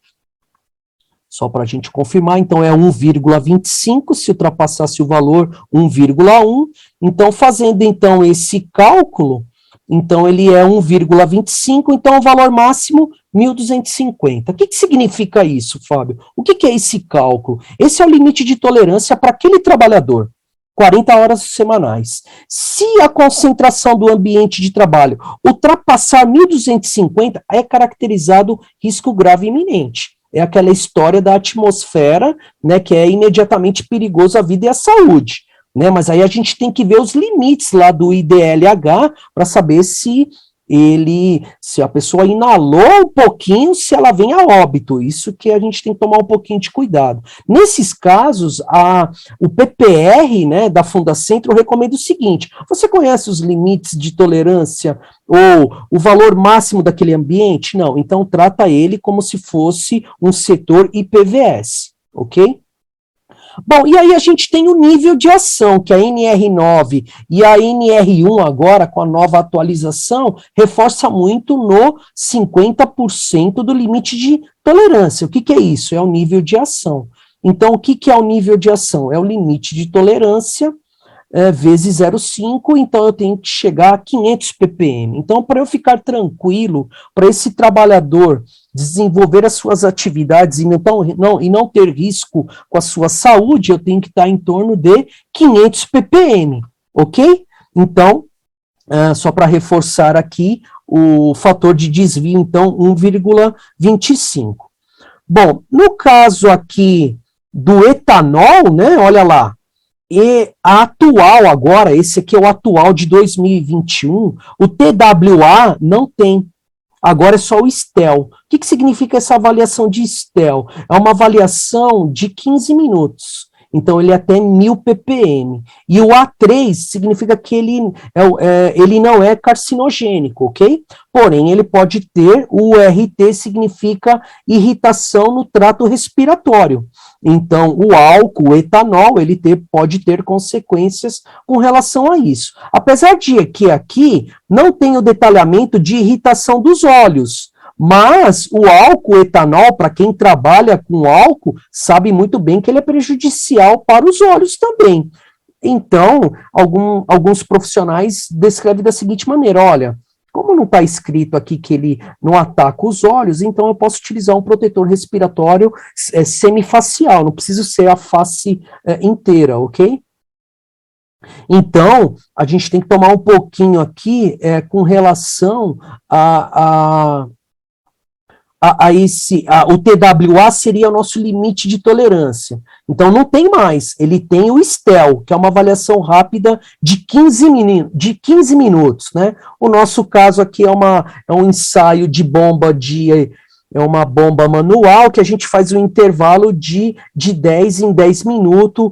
Speaker 1: Só para a gente confirmar, então é 1,25, se ultrapassasse o valor 1,1. Então, fazendo então esse cálculo, então ele é 1,25, então o valor máximo 1.250. O que significa isso, Fábio? O que é esse cálculo? Esse é o limite de tolerância para aquele trabalhador, 40 horas semanais. Se a concentração do ambiente de trabalho ultrapassar 1.250, é caracterizado risco grave iminente. É aquela história da atmosfera, né, que é imediatamente perigoso à vida e à saúde. Né, mas aí a gente tem que ver os limites lá do IDLH para saber se se a pessoa inalou um pouquinho, se ela vem a óbito, isso que a gente tem que tomar um pouquinho de cuidado. Nesses casos, o PPR, né, da Fundacentro recomenda o seguinte: você conhece os limites de tolerância ou o valor máximo daquele ambiente? Não, então trata ele como se fosse um setor IPVS, ok? Bom, e aí a gente tem o nível de ação, que a NR9 e a NR1 agora, com a nova atualização, reforça muito no 50% do limite de tolerância. O que é isso? É o nível de ação. Então, o que é o nível de ação? É o limite de tolerância vezes 0,5, então eu tenho que chegar a 500 ppm. Então, para eu ficar tranquilo, para esse trabalhador desenvolver as suas atividades e não ter risco com a sua saúde, eu tenho que estar em torno de 500 ppm, ok? Então, só para reforçar aqui, o fator de desvio, então, 1,25. Bom, no caso aqui do etanol, né, olha lá, e a atual agora, esse aqui é o atual de 2021, o TWA não tem. Agora é só o STEL. O que significa essa avaliação de STEL? É uma avaliação de 15 minutos. Então, ele é até 1000 ppm. E o A3 significa que ele não é carcinogênico, ok? Porém, ele pode ter, o RT significa irritação no trato respiratório. Então, o álcool, o etanol, ele pode ter consequências com relação a isso. Apesar de que aqui não tem o detalhamento de irritação dos olhos, mas o álcool, o etanol, para quem trabalha com álcool, sabe muito bem que ele é prejudicial para os olhos também. Então, alguns profissionais descrevem da seguinte maneira: olha, como não está escrito aqui que ele não ataca os olhos, então eu posso utilizar um protetor respiratório semifacial, não preciso ser a face inteira, ok? Então, a gente tem que tomar um pouquinho aqui com relação o TWA seria o nosso limite de tolerância. Então, não tem mais. Ele tem o STEL, que é uma avaliação rápida de 15 minutos, né? O nosso caso aqui é um ensaio de bomba é uma bomba manual, que a gente faz um intervalo de 10 em 10 minutos,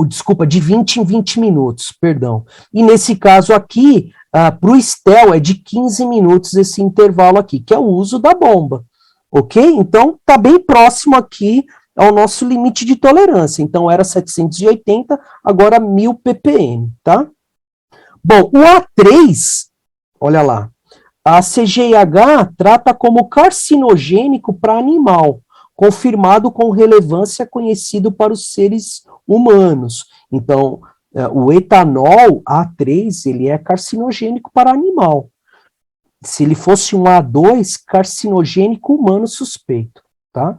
Speaker 1: desculpa, de 20 em 20 minutos, perdão. E nesse caso aqui, para o STEL é de 15 minutos esse intervalo aqui, que é o uso da bomba, ok? Então, está bem próximo aqui ao nosso limite de tolerância. Então, era 780, agora 1000 ppm, tá? Bom, o A3, olha lá, a CGIH trata como carcinogênico para animal, confirmado com relevância conhecido para os seres humanos. Então, o etanol A3, ele é carcinogênico para animal. Se ele fosse um A2, carcinogênico humano suspeito, tá?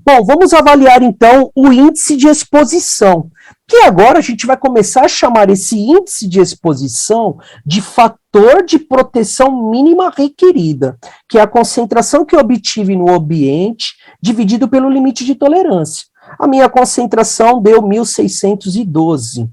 Speaker 1: Bom, vamos avaliar então o índice de exposição, que agora a gente vai começar a chamar esse índice de exposição de fator de proteção mínima requerida, que é a concentração que eu obtive no ambiente dividido pelo limite de tolerância. A minha concentração deu 1612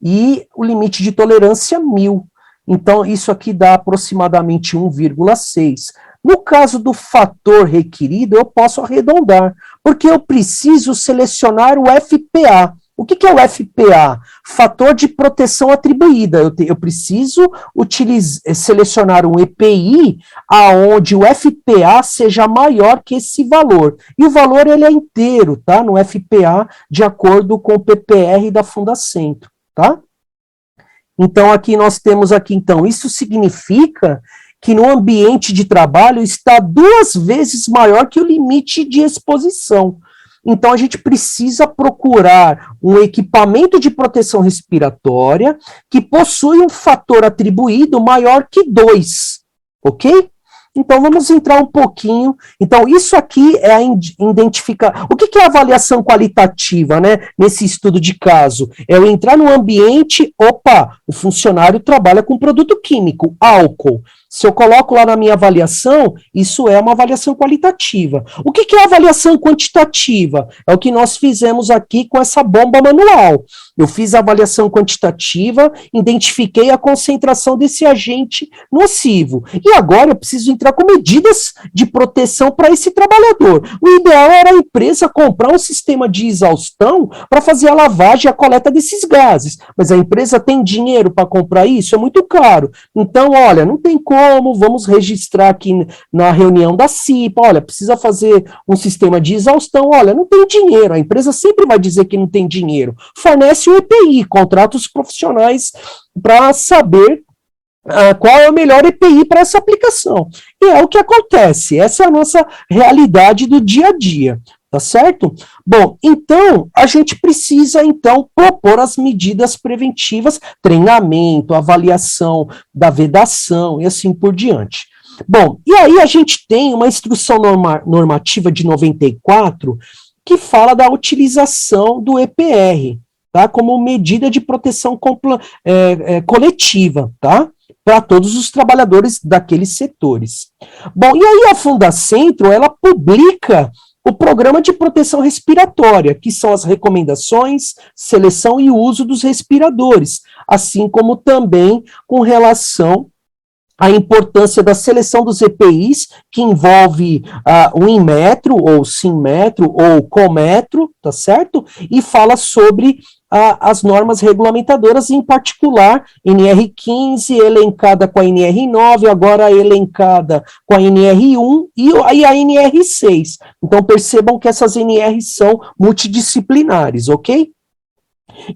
Speaker 1: e o limite de tolerância 1000. Então, isso aqui dá aproximadamente 1,6. No caso do fator requerido, eu posso arredondar, porque eu preciso selecionar o FPA. O que é o FPA? Fator de proteção atribuída. Eu preciso selecionar um EPI aonde o FPA seja maior que esse valor. E o valor ele é inteiro, tá? No FPA, de acordo com o PPR da Fundacentro, tá? Então, aqui nós temos aqui, então, isso significa que no ambiente de trabalho está 2 vezes maior que o limite de exposição. Então, a gente precisa procurar um equipamento de proteção respiratória que possui um fator atribuído maior que 2, ok? Então, vamos entrar um pouquinho. Então, isso aqui é identificar... O que é avaliação qualitativa, né? Nesse estudo de caso? É eu entrar no ambiente, opa, o funcionário trabalha com produto químico, álcool. Se eu coloco lá na minha avaliação, isso é uma avaliação qualitativa. O que é avaliação quantitativa? É o que nós fizemos aqui com essa bomba manual. Eu fiz a avaliação quantitativa, identifiquei a concentração desse agente nocivo. E agora eu preciso entrar com medidas de proteção para esse trabalhador. O ideal era a empresa comprar um sistema de exaustão para fazer a lavagem e a coleta desses gases. Mas a empresa tem dinheiro para comprar isso? É muito caro. Então, olha, não tem como, vamos registrar aqui na reunião da CIPA, olha, precisa fazer um sistema de exaustão, olha, não tem dinheiro, a empresa sempre vai dizer que não tem dinheiro. Fornece o EPI, contrata os profissionais para saber qual é o melhor EPI para essa aplicação. E é o que acontece, essa é a nossa realidade do dia a dia, tá certo? Bom, então, a gente precisa, então, propor as medidas preventivas, treinamento, avaliação da vedação e assim por diante. Bom, e aí a gente tem uma instrução normativa de 94 que fala da utilização do EPR, tá, como medida de proteção coletiva, tá, para todos os trabalhadores daqueles setores. Bom, e aí a Fundacentro, ela publica o Programa de Proteção Respiratória, que são as recomendações, seleção e uso dos respiradores, assim como também com relação a importância da seleção dos EPIs, que envolve o Inmetro, ou Sinmetro, ou Cometro, tá certo? E fala sobre as normas regulamentadoras, em particular, NR15, elencada com a NR9, agora elencada com a NR1 e a NR6. Então, percebam que essas NRs são multidisciplinares, ok?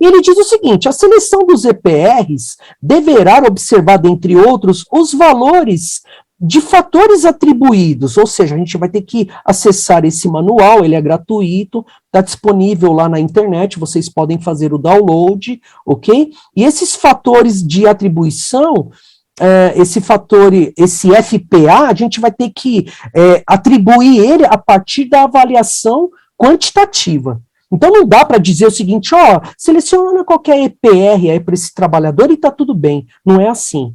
Speaker 1: E ele diz o seguinte: a seleção dos EPRs deverá observar, dentre outros, os valores de fatores atribuídos, ou seja, a gente vai ter que acessar esse manual, ele é gratuito, está disponível lá na internet, vocês podem fazer o download, ok? E esses fatores de atribuição, esse FPA, a gente vai ter que atribuir ele a partir da avaliação quantitativa. Então não dá para dizer o seguinte, ó, seleciona qualquer EPR aí para esse trabalhador e está tudo bem. Não é assim.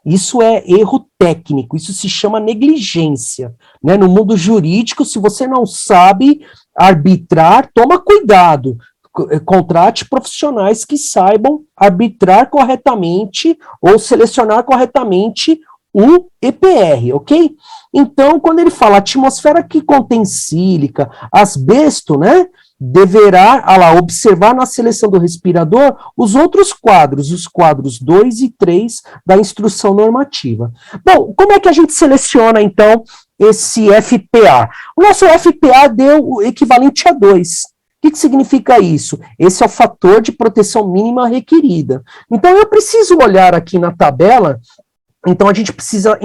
Speaker 1: Isso é erro técnico, isso se chama negligência, né? No mundo jurídico, se você não sabe arbitrar, toma cuidado, contrate profissionais que saibam arbitrar corretamente ou selecionar corretamente o EPR, ok? Então, quando ele fala atmosfera que contém sílica, asbesto, né? Deverá observar na seleção do respirador os outros quadros, os quadros 2 e 3 da instrução normativa. Bom, como é que a gente seleciona, então, esse FPA? O nosso FPA deu o equivalente a 2. O que significa isso? Esse é o fator de proteção mínima requerida. Então, eu preciso olhar aqui na tabela. Então, a gente precisa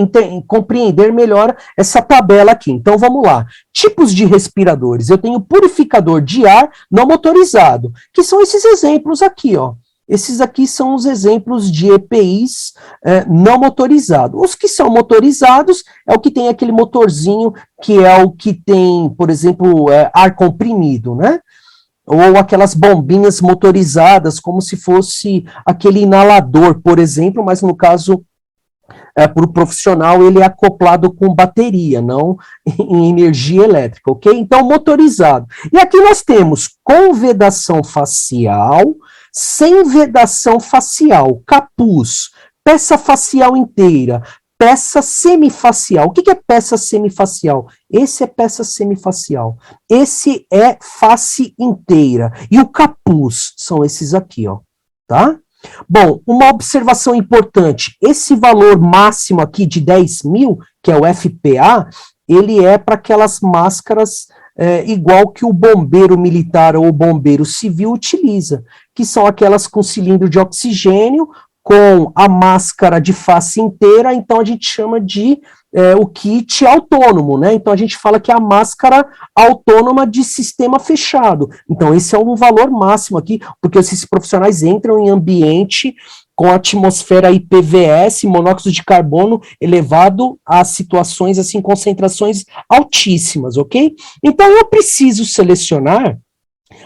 Speaker 1: compreender melhor essa tabela aqui. Então, vamos lá. Tipos de respiradores. Eu tenho purificador de ar não motorizado, que são esses exemplos aqui, ó. Esses aqui são os exemplos de EPIs não motorizados. Os que são motorizados é o que tem aquele motorzinho, que é o que tem, por exemplo, ar comprimido, né? Ou aquelas bombinhas motorizadas, como se fosse aquele inalador, por exemplo, mas no caso... para o profissional, ele é acoplado com bateria, não em energia elétrica, ok? Então, motorizado. E aqui nós temos com vedação facial, sem vedação facial, capuz, peça facial inteira, peça semifacial. O que é peça semifacial? Esse é peça semifacial. Esse é face inteira. E o capuz são esses aqui, ó, tá? Bom, uma observação importante, esse valor máximo aqui de 10 mil, que é o FPA, ele é para aquelas máscaras igual que o bombeiro militar ou o bombeiro civil utiliza, que são aquelas com cilindro de oxigênio, com a máscara de face inteira, então a gente chama de o kit autônomo, né? Então a gente fala que é a máscara autônoma de sistema fechado. Então esse é um valor máximo aqui, porque esses profissionais entram em ambiente com atmosfera IPVS, monóxido de carbono elevado a situações, assim, concentrações altíssimas, ok? Então eu preciso selecionar.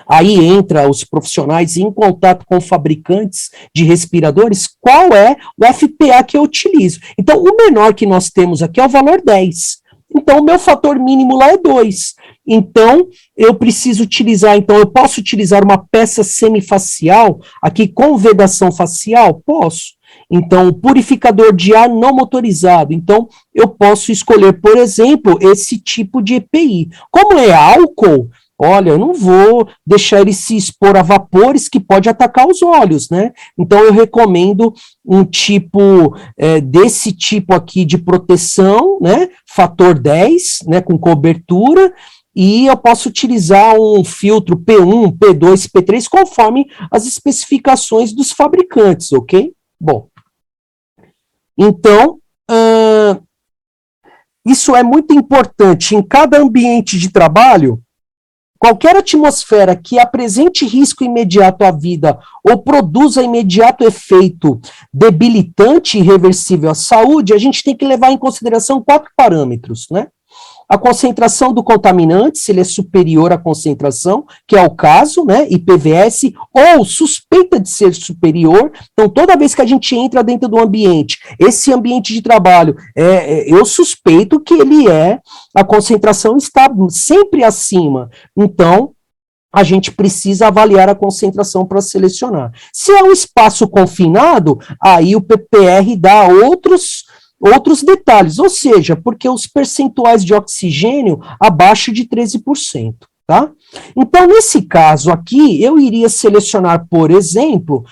Speaker 1: Aí entra os profissionais em contato com fabricantes de respiradores, qual é o FPA que eu utilizo. Então, o menor que nós temos aqui é o valor 10. Então, o meu fator mínimo lá é 2. Então, eu preciso utilizar, então, eu posso utilizar uma peça semifacial aqui com vedação facial? Posso. Então, o purificador de ar não motorizado. Então, eu posso escolher, por exemplo, esse tipo de EPI. Como é álcool, olha, eu não vou deixar ele se expor a vapores que pode atacar os olhos, né? Então, eu recomendo um tipo, desse tipo aqui de proteção, né? Fator 10, né? Com cobertura, e eu posso utilizar um filtro P1, P2, P3, conforme as especificações dos fabricantes, ok? Bom, então, isso é muito importante. Em cada ambiente de trabalho, qualquer atmosfera que apresente risco imediato à vida ou produza imediato efeito debilitante e irreversível à saúde, a gente tem que levar em consideração 4 parâmetros, né? A concentração do contaminante, se ele é superior à concentração, que é o caso, né, IPVS, ou suspeita de ser superior. Então, toda vez que a gente entra dentro do ambiente, esse ambiente de trabalho, eu suspeito que a concentração está sempre acima. Então, a gente precisa avaliar a concentração para selecionar. Se é um espaço confinado, aí o PPR dá outros detalhes, ou seja, porque os percentuais de oxigênio abaixo de 13%, tá? Então, nesse caso aqui, eu iria selecionar, por exemplo,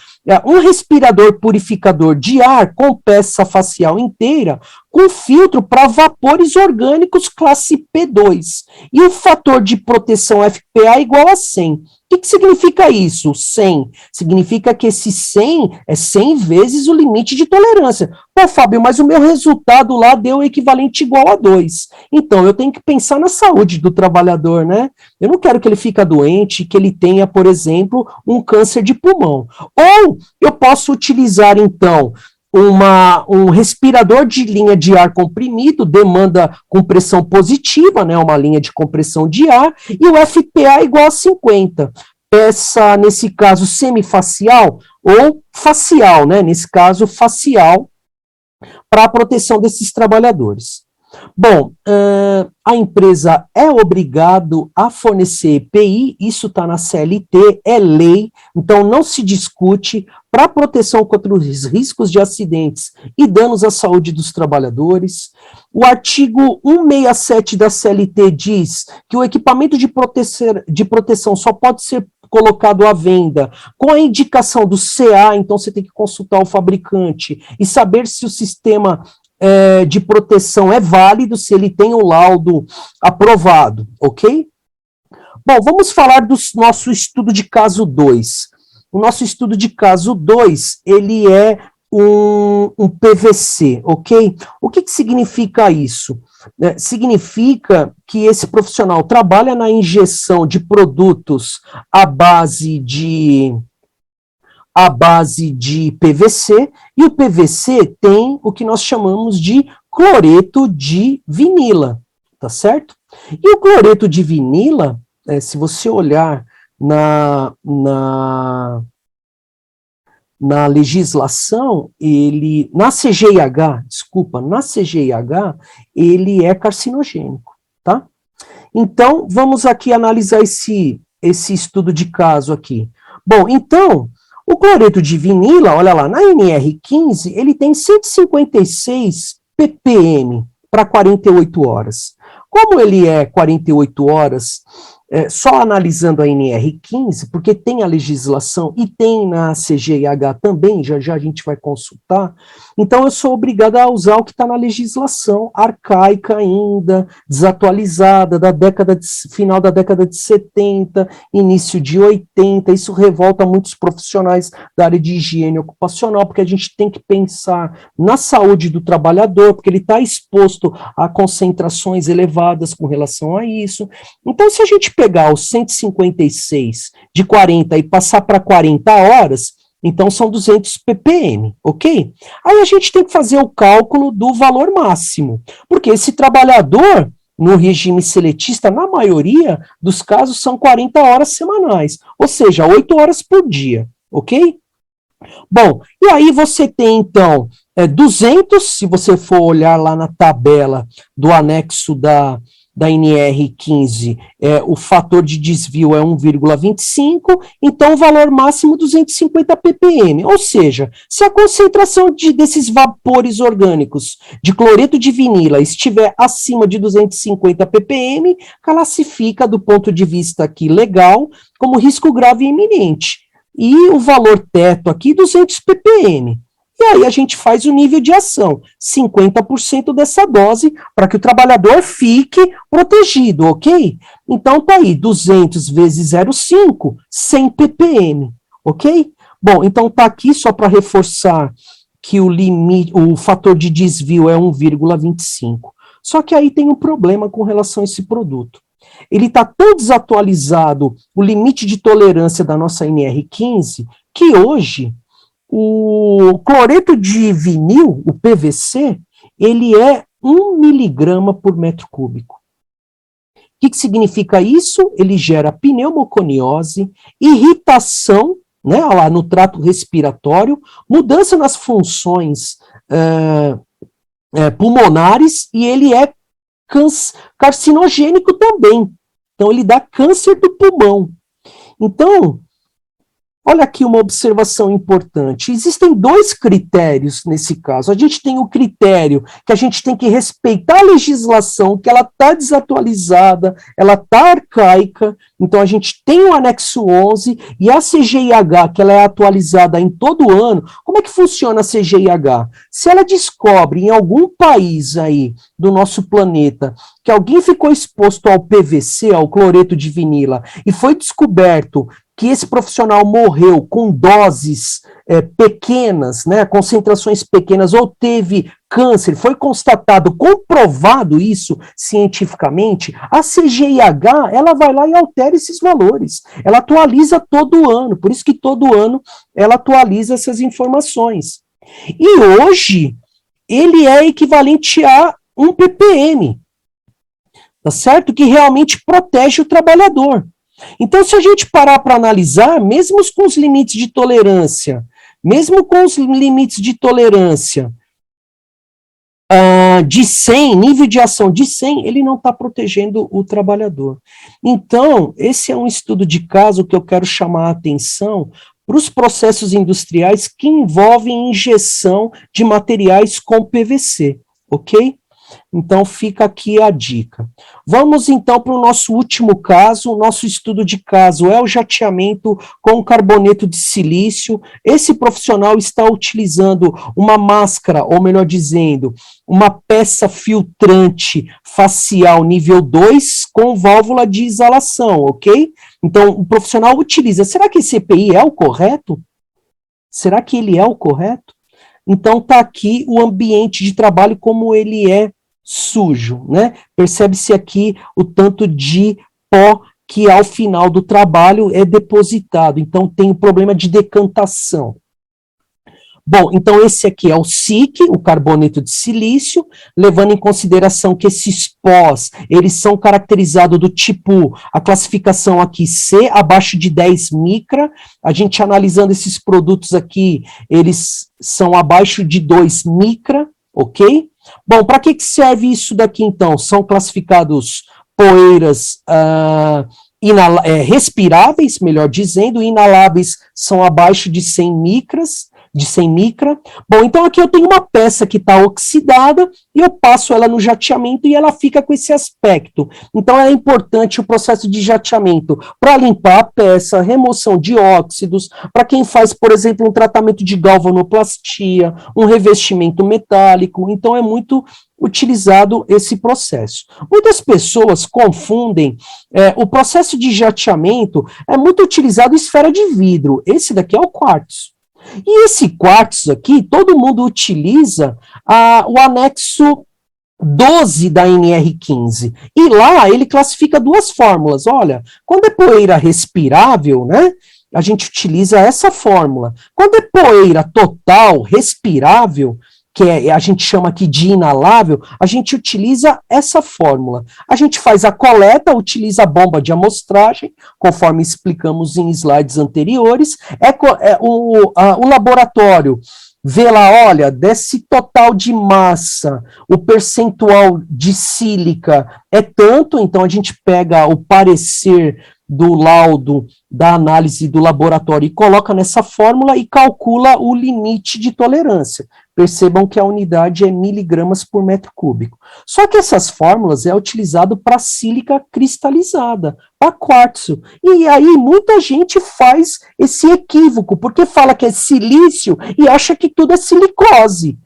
Speaker 1: um respirador purificador de ar com peça facial inteira, com filtro para vapores orgânicos classe P2, e o fator de proteção FPA igual a 100. O que significa isso? 100. Significa que esse 100 é 100 vezes o limite de tolerância. Pô, Fábio, mas o meu resultado lá deu o equivalente igual a 2. Então, eu tenho que pensar na saúde do trabalhador, né? Eu não quero que ele fique doente, que ele tenha, por exemplo, um câncer de pulmão. Ou eu posso utilizar, então, um respirador de linha de ar comprimido, demanda compressão positiva, né, uma linha de compressão de ar, e o FPA igual a 50. Peça, nesse caso, semifacial ou facial, né, nesse caso, facial, para a proteção desses trabalhadores. Bom, a empresa é obrigado a fornecer EPI, isso está na CLT, é lei, então não se discute, para proteção contra os riscos de acidentes e danos à saúde dos trabalhadores. O artigo 167 da CLT diz que o equipamento de proteção só pode ser colocado à venda com a indicação do CA, então você tem que consultar o fabricante e saber se o sistema de proteção é válido, se ele tem o laudo aprovado, ok? Bom, vamos falar do nosso estudo de caso 2. O nosso estudo de caso 2, ele é um PVC, ok? O que significa isso? Significa que esse profissional trabalha na injeção de produtos à base de PVC, e o PVC tem o que nós chamamos de cloreto de vinila, tá certo? E o cloreto de vinila, se você olhar na legislação, na CGIH, ele é carcinogênico, tá? Então, vamos aqui analisar esse estudo de caso aqui. Bom, então, o cloreto de vinila, olha lá, na NR15, ele tem 156 ppm para 48 horas. Como ele é 48 horas, só analisando a NR15, porque tem a legislação e tem na CGIH também, já já a gente vai consultar, então eu sou obrigada a usar o que está na legislação, arcaica ainda, desatualizada, final da década de 70, início de 80, isso revolta muitos profissionais da área de higiene ocupacional, porque a gente tem que pensar na saúde do trabalhador, porque ele está exposto a concentrações elevadas com relação a isso. Então, se a gente pegar os 156 de 40 e passar para 40 horas, então são 200 ppm, ok? Aí a gente tem que fazer o cálculo do valor máximo, porque esse trabalhador, no regime seletista, na maioria dos casos, são 40 horas semanais, ou seja, 8 horas por dia, ok? Bom, e aí você tem, então, 200, se você for olhar lá na tabela do anexo da NR15, o fator de desvio é 1,25, então o valor máximo 250 ppm, ou seja, se a concentração desses vapores orgânicos de cloreto de vinila estiver acima de 250 ppm, classifica do ponto de vista aqui legal como risco grave e iminente. E o valor teto aqui, 200 ppm. E aí a gente faz o nível de ação, 50% dessa dose, para que o trabalhador fique protegido, ok? Então tá aí, 200 vezes 0,5, 100 ppm, ok? Bom, então tá aqui só para reforçar que o fator de desvio é 1,25. Só que aí tem um problema com relação a esse produto. Ele está tão desatualizado, o limite de tolerância da nossa NR15, que hoje o cloreto de vinil, o PVC, ele é 1 miligrama por metro cúbico. O que significa isso? Ele gera pneumoconiose, irritação, né, lá no trato respiratório, mudança nas funções pulmonares, e ele é carcinogênico também. Então, ele dá câncer do pulmão. Então, olha aqui uma observação importante. Existem dois critérios nesse caso. A gente tem o critério que a gente tem que respeitar a legislação, que ela está desatualizada, ela está arcaica. Então, a gente tem o anexo 11 e a CGIH, que ela é atualizada em todo ano. Como é que funciona a CGIH? Se ela descobre em algum país aí do nosso planeta que alguém ficou exposto ao PVC, ao cloreto de vinila, e foi descoberto que esse profissional morreu com doses pequenas, né, concentrações pequenas, ou teve câncer, foi constatado, comprovado isso cientificamente, a CGIH, ela vai lá e altera esses valores. Ela atualiza todo ano, por isso que todo ano ela atualiza essas informações. E hoje, ele é equivalente a 1 ppm, tá certo? Que realmente protege o trabalhador. Então, se a gente parar para analisar, mesmo com os limites de tolerância, de 100, nível de ação de 100, ele não está protegendo o trabalhador. Então, esse é um estudo de caso que eu quero chamar a atenção para os processos industriais que envolvem injeção de materiais com PVC, ok? Então, fica aqui a dica. Vamos, então, para o nosso último caso. O nosso estudo de caso é o jateamento com carboneto de silício. Esse profissional está utilizando uma máscara, ou melhor dizendo, uma peça filtrante facial nível 2 com válvula de exalação, ok? Então, o profissional utiliza. Será que esse EPI é o correto? Será que ele é o correto? Então, está aqui o ambiente de trabalho como ele é sujo, né? Percebe-se aqui o tanto de pó que ao final do trabalho é depositado. Então, tem o problema de decantação. Bom, então esse aqui é o SiC, o carboneto de silício, levando em consideração que esses pós, eles são caracterizados do tipo, a classificação aqui C, abaixo de 10 micra, a gente analisando esses produtos aqui, eles são abaixo de 2 micra, ok? Bom, para que serve isso daqui então? São classificados poeiras respiráveis, melhor dizendo, inaláveis são abaixo de 100 micras, de 100 micra. Bom, então aqui eu tenho uma peça que está oxidada e eu passo ela no jateamento e ela fica com esse aspecto. Então é importante o processo de jateamento para limpar a peça, remoção de óxidos, para quem faz, por exemplo, um tratamento de galvanoplastia, um revestimento metálico, então é muito utilizado esse processo. Muitas pessoas confundem, o processo de jateamento é muito utilizado em esfera de vidro, esse daqui é o quartzo. E esse quartzo aqui, todo mundo utiliza o anexo 12 da NR15. E lá ele classifica duas fórmulas. Olha, quando é poeira respirável, né, a gente utiliza essa fórmula. Quando é poeira total respirável, que a gente chama aqui de inalável, a gente utiliza essa fórmula. A gente faz a coleta, utiliza a bomba de amostragem, conforme explicamos em slides anteriores. O laboratório, vê lá, olha, desse total de massa, o percentual de sílica é tanto, então a gente pega o parecer do laudo da análise do laboratório e coloca nessa fórmula e calcula o limite de tolerância. Percebam que a unidade é miligramas por metro cúbico. Só que essas fórmulas é utilizado para sílica cristalizada, para quartzo. E aí muita gente faz esse equívoco, porque fala que é silício e acha que tudo é silicose.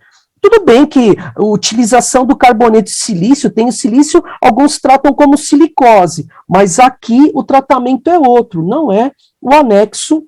Speaker 1: Tudo bem que a utilização do carboneto de silício, tem o silício, alguns tratam como silicose, mas aqui o tratamento é outro, não é o anexo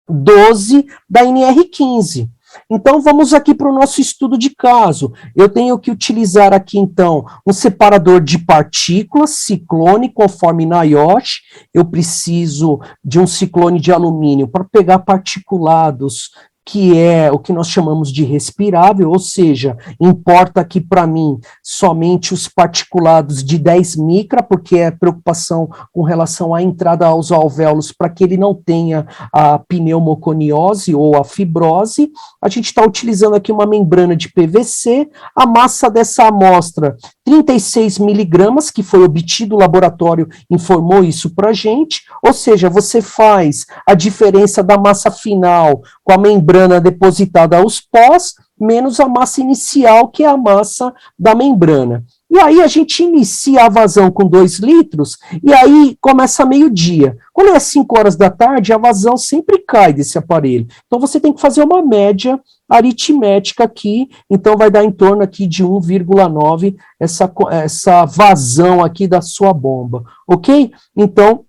Speaker 1: 12 da NR15. Então, vamos aqui para o nosso estudo de caso. Eu tenho que utilizar aqui, então, um separador de partículas, ciclone, conforme NIOSH. Eu preciso de um ciclone de alumínio para pegar particulados, que é o que nós chamamos de respirável, ou seja, importa aqui para mim somente os particulados de 10 micra, porque é preocupação com relação à entrada aos alvéolos, para que ele não tenha a pneumoconiose ou a fibrose. A gente está utilizando aqui uma membrana de PVC, a massa dessa amostra, 36 miligramas, que foi obtido, o laboratório informou isso para a gente, ou seja, você faz a diferença da massa final com a membrana depositada aos pós, menos a massa inicial, que é a massa da membrana. E aí a gente inicia a vazão com 2 litros, e aí começa meio-dia. Quando é 5 horas da tarde, a vazão sempre cai desse aparelho. Então você tem que fazer uma média aritmética aqui, então vai dar em torno aqui de 1,9 essa vazão aqui da sua bomba, ok? Então,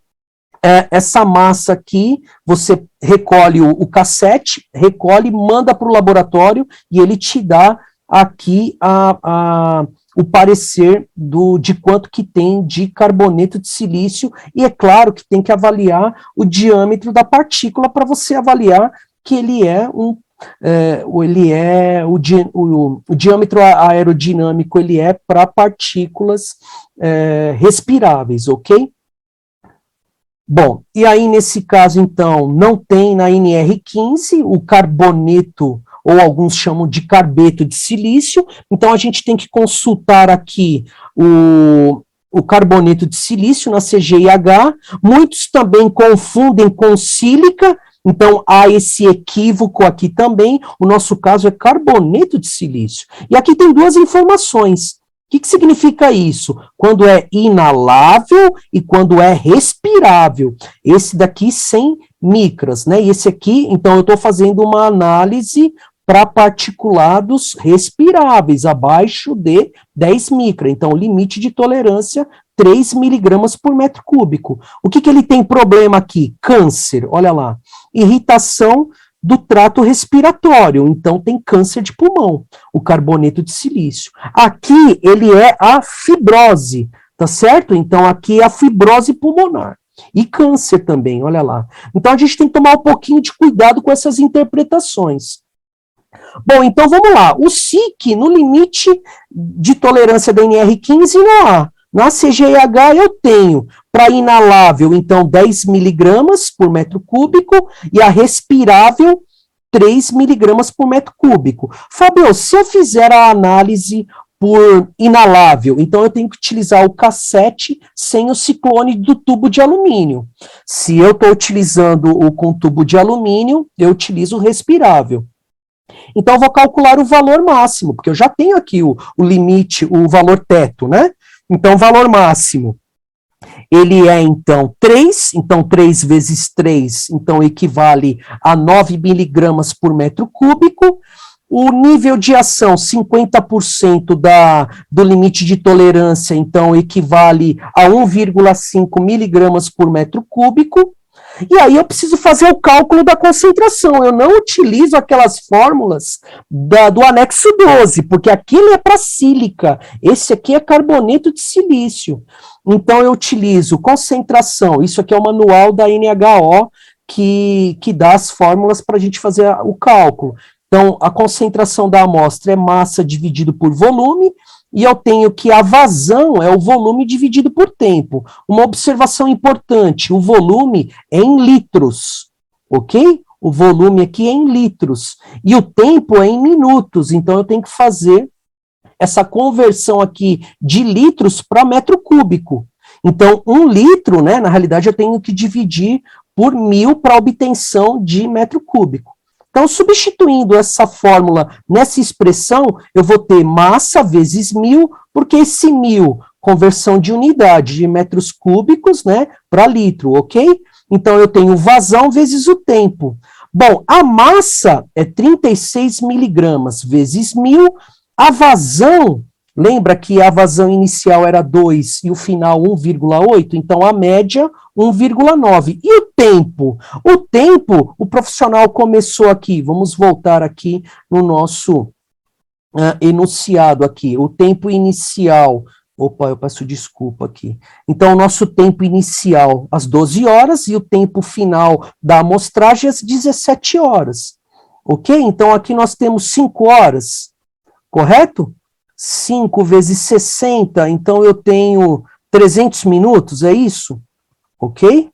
Speaker 1: essa massa aqui, você recolhe o cassete, recolhe, manda para o laboratório e ele te dá aqui o parecer de quanto que tem de carboneto de silício, e é claro que tem que avaliar o diâmetro da partícula para você avaliar que ele é o diâmetro aerodinâmico, ele é para partículas respiráveis, ok? Bom, e aí nesse caso, então, não tem na NR15 o carboneto, ou alguns chamam de carbeto de silício, então a gente tem que consultar aqui o carboneto de silício na CGIH, muitos também confundem com sílica, então há esse equívoco aqui também, o nosso caso é carboneto de silício. E aqui tem 2 informações. O que significa isso? Quando é inalável e quando é respirável. Esse daqui 100 micras, né? E esse aqui, então eu estou fazendo uma análise para particulados respiráveis, abaixo de 10 micra. Então, o limite de tolerância, 3 miligramas por metro cúbico. O que ele tem problema aqui? Câncer, olha lá. Irritação do trato respiratório, então tem câncer de pulmão, o carboneto de silício. Aqui ele é a fibrose, tá certo? Então aqui é a fibrose pulmonar. E câncer também, olha lá. Então a gente tem que tomar um pouquinho de cuidado com essas interpretações. Bom, então vamos lá. O SIC, no limite de tolerância da NR15, não há. Na CGIH eu tenho, para inalável, então, 10 miligramas por metro cúbico, e a respirável, 3 miligramas por metro cúbico. Fábio, se eu fizer a análise por inalável, então eu tenho que utilizar o cassete sem o ciclone do tubo de alumínio. Se eu estou utilizando o com tubo de alumínio, eu utilizo o respirável. Então, eu vou calcular o valor máximo, porque eu já tenho aqui o limite, o valor teto, né? Então, o valor máximo, ele é, então, 3, então 3 vezes 3, então equivale a 9 miligramas por metro cúbico. O nível de ação, 50% do limite de tolerância, então equivale a 1,5 miligramas por metro cúbico. E aí eu preciso fazer o cálculo da concentração. Eu não utilizo aquelas fórmulas do anexo 12, porque aquele é para sílica, esse aqui é carboneto de silício. Então eu utilizo concentração, isso aqui é o manual da NHO, que dá as fórmulas para a gente fazer o cálculo. Então a concentração da amostra é massa dividido por volume, e eu tenho que a vazão é o volume dividido por tempo. Uma observação importante, o volume é em litros, ok? o volume aqui é em litros, e o tempo é em minutos, então eu tenho que fazer essa conversão aqui de litros para metro cúbico. Então, 1 litro, né, na realidade, eu tenho que dividir por 1000 para obtenção de metro cúbico. Então, substituindo essa fórmula nessa expressão, eu vou ter massa vezes 1000, porque esse 1000, conversão de unidade de metros cúbicos, né, para litro, ok? Então, eu tenho vazão vezes o tempo. Bom, a massa é 36 miligramas vezes 1000, a vazão, lembra que a vazão inicial era 2 e o final 1,8? Então, a média, 1,9. E o tempo? O tempo, o profissional começou aqui, vamos voltar aqui no nosso enunciado aqui, o tempo inicial. Opa, eu peço desculpa aqui. Então, o nosso tempo inicial, às 12 horas, e o tempo final da amostragem, às 17 horas. Ok? Então, aqui nós temos 5 horas, correto? 5 vezes 60, então eu tenho 300 minutos, é isso? Ok?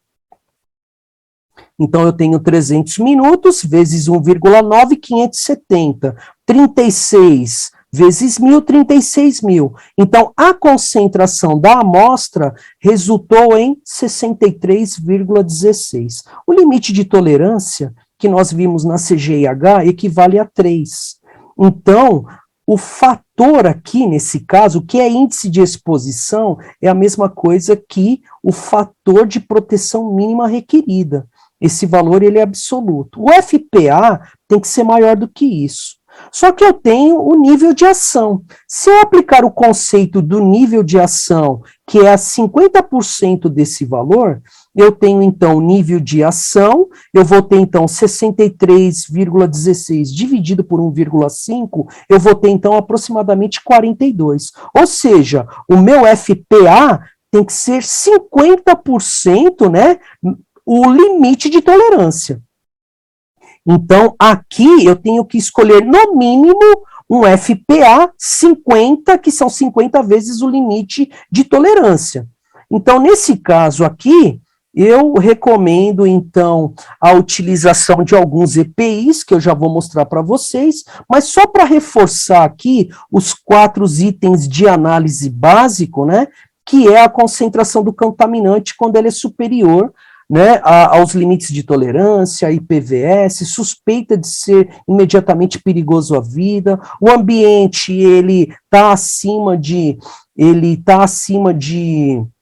Speaker 1: Então, eu tenho 300 minutos, vezes 1,9, 570. 36 vezes 1000, 36 mil. Então, a concentração da amostra resultou em 63,16. O limite de tolerância que nós vimos na CGIH equivale a 3. Então, o fator aqui, nesse caso, que é índice de exposição, é a mesma coisa que o fator de proteção mínima requerida. Esse valor, ele é absoluto. O FPA tem que ser maior do que isso. Só que eu tenho o nível de ação. Se eu aplicar o conceito do nível de ação, que é a 50% desse valor, eu tenho, então, nível de ação, eu vou ter, então, 63,16 dividido por 1,5, eu vou ter, então, aproximadamente 42. Ou seja, o meu FPA tem que ser 50%, né, o limite de tolerância. Então, aqui eu tenho que escolher, no mínimo, um FPA 50, que são 50 vezes o limite de tolerância. Então, nesse caso aqui, eu recomendo, então, a utilização de alguns EPIs, que eu já vou mostrar para vocês, mas só para reforçar aqui os 4 itens de análise básico, né, que é a concentração do contaminante quando ele é superior, né, aos limites de tolerância, IPVS, suspeita de ser imediatamente perigoso à vida, o ambiente, ele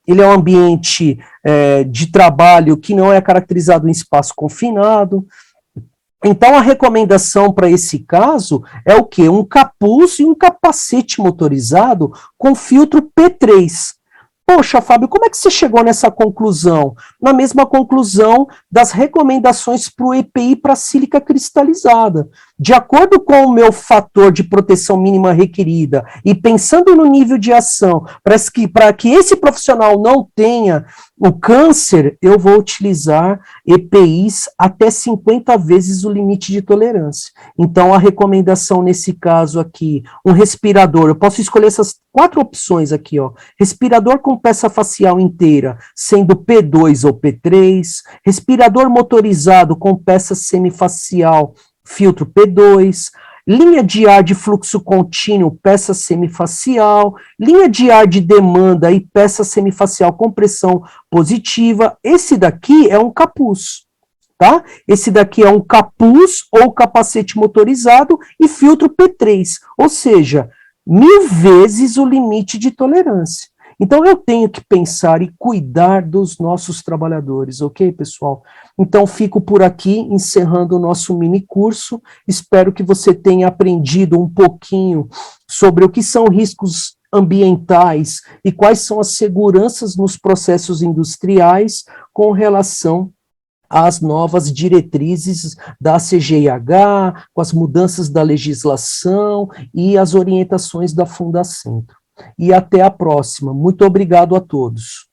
Speaker 1: é um ambiente de trabalho que não é caracterizado em espaço confinado. Então, a recomendação para esse caso é o quê? Um capuz e um capacete motorizado com filtro P3. Poxa, Fábio, como é que você chegou nessa conclusão? Na mesma conclusão das recomendações para o EPI para sílica cristalizada. De acordo com o meu fator de proteção mínima requerida e pensando no nível de ação, para que esse profissional não tenha o câncer, eu vou utilizar EPIs até 50 vezes o limite de tolerância. Então, a recomendação nesse caso aqui, um respirador, eu posso escolher essas 4 opções aqui, ó. Respirador com peça facial inteira, sendo P2 ou P3, respirador motorizado com peça semifacial, filtro P2, linha de ar de fluxo contínuo, peça semifacial, linha de ar de demanda e peça semifacial com pressão positiva. Esse daqui é um capuz, tá? Esse daqui é um capuz ou capacete motorizado e filtro P3, ou seja, 1000 vezes o limite de tolerância. Então, eu tenho que pensar e cuidar dos nossos trabalhadores, ok, pessoal? Então, fico por aqui, encerrando o nosso mini curso. Espero que você tenha aprendido um pouquinho sobre o que são riscos ambientais e quais são as seguranças nos processos industriais com relação às novas diretrizes da CGIH, com as mudanças da legislação e as orientações da Fundacentro. E até a próxima. Muito obrigado a todos.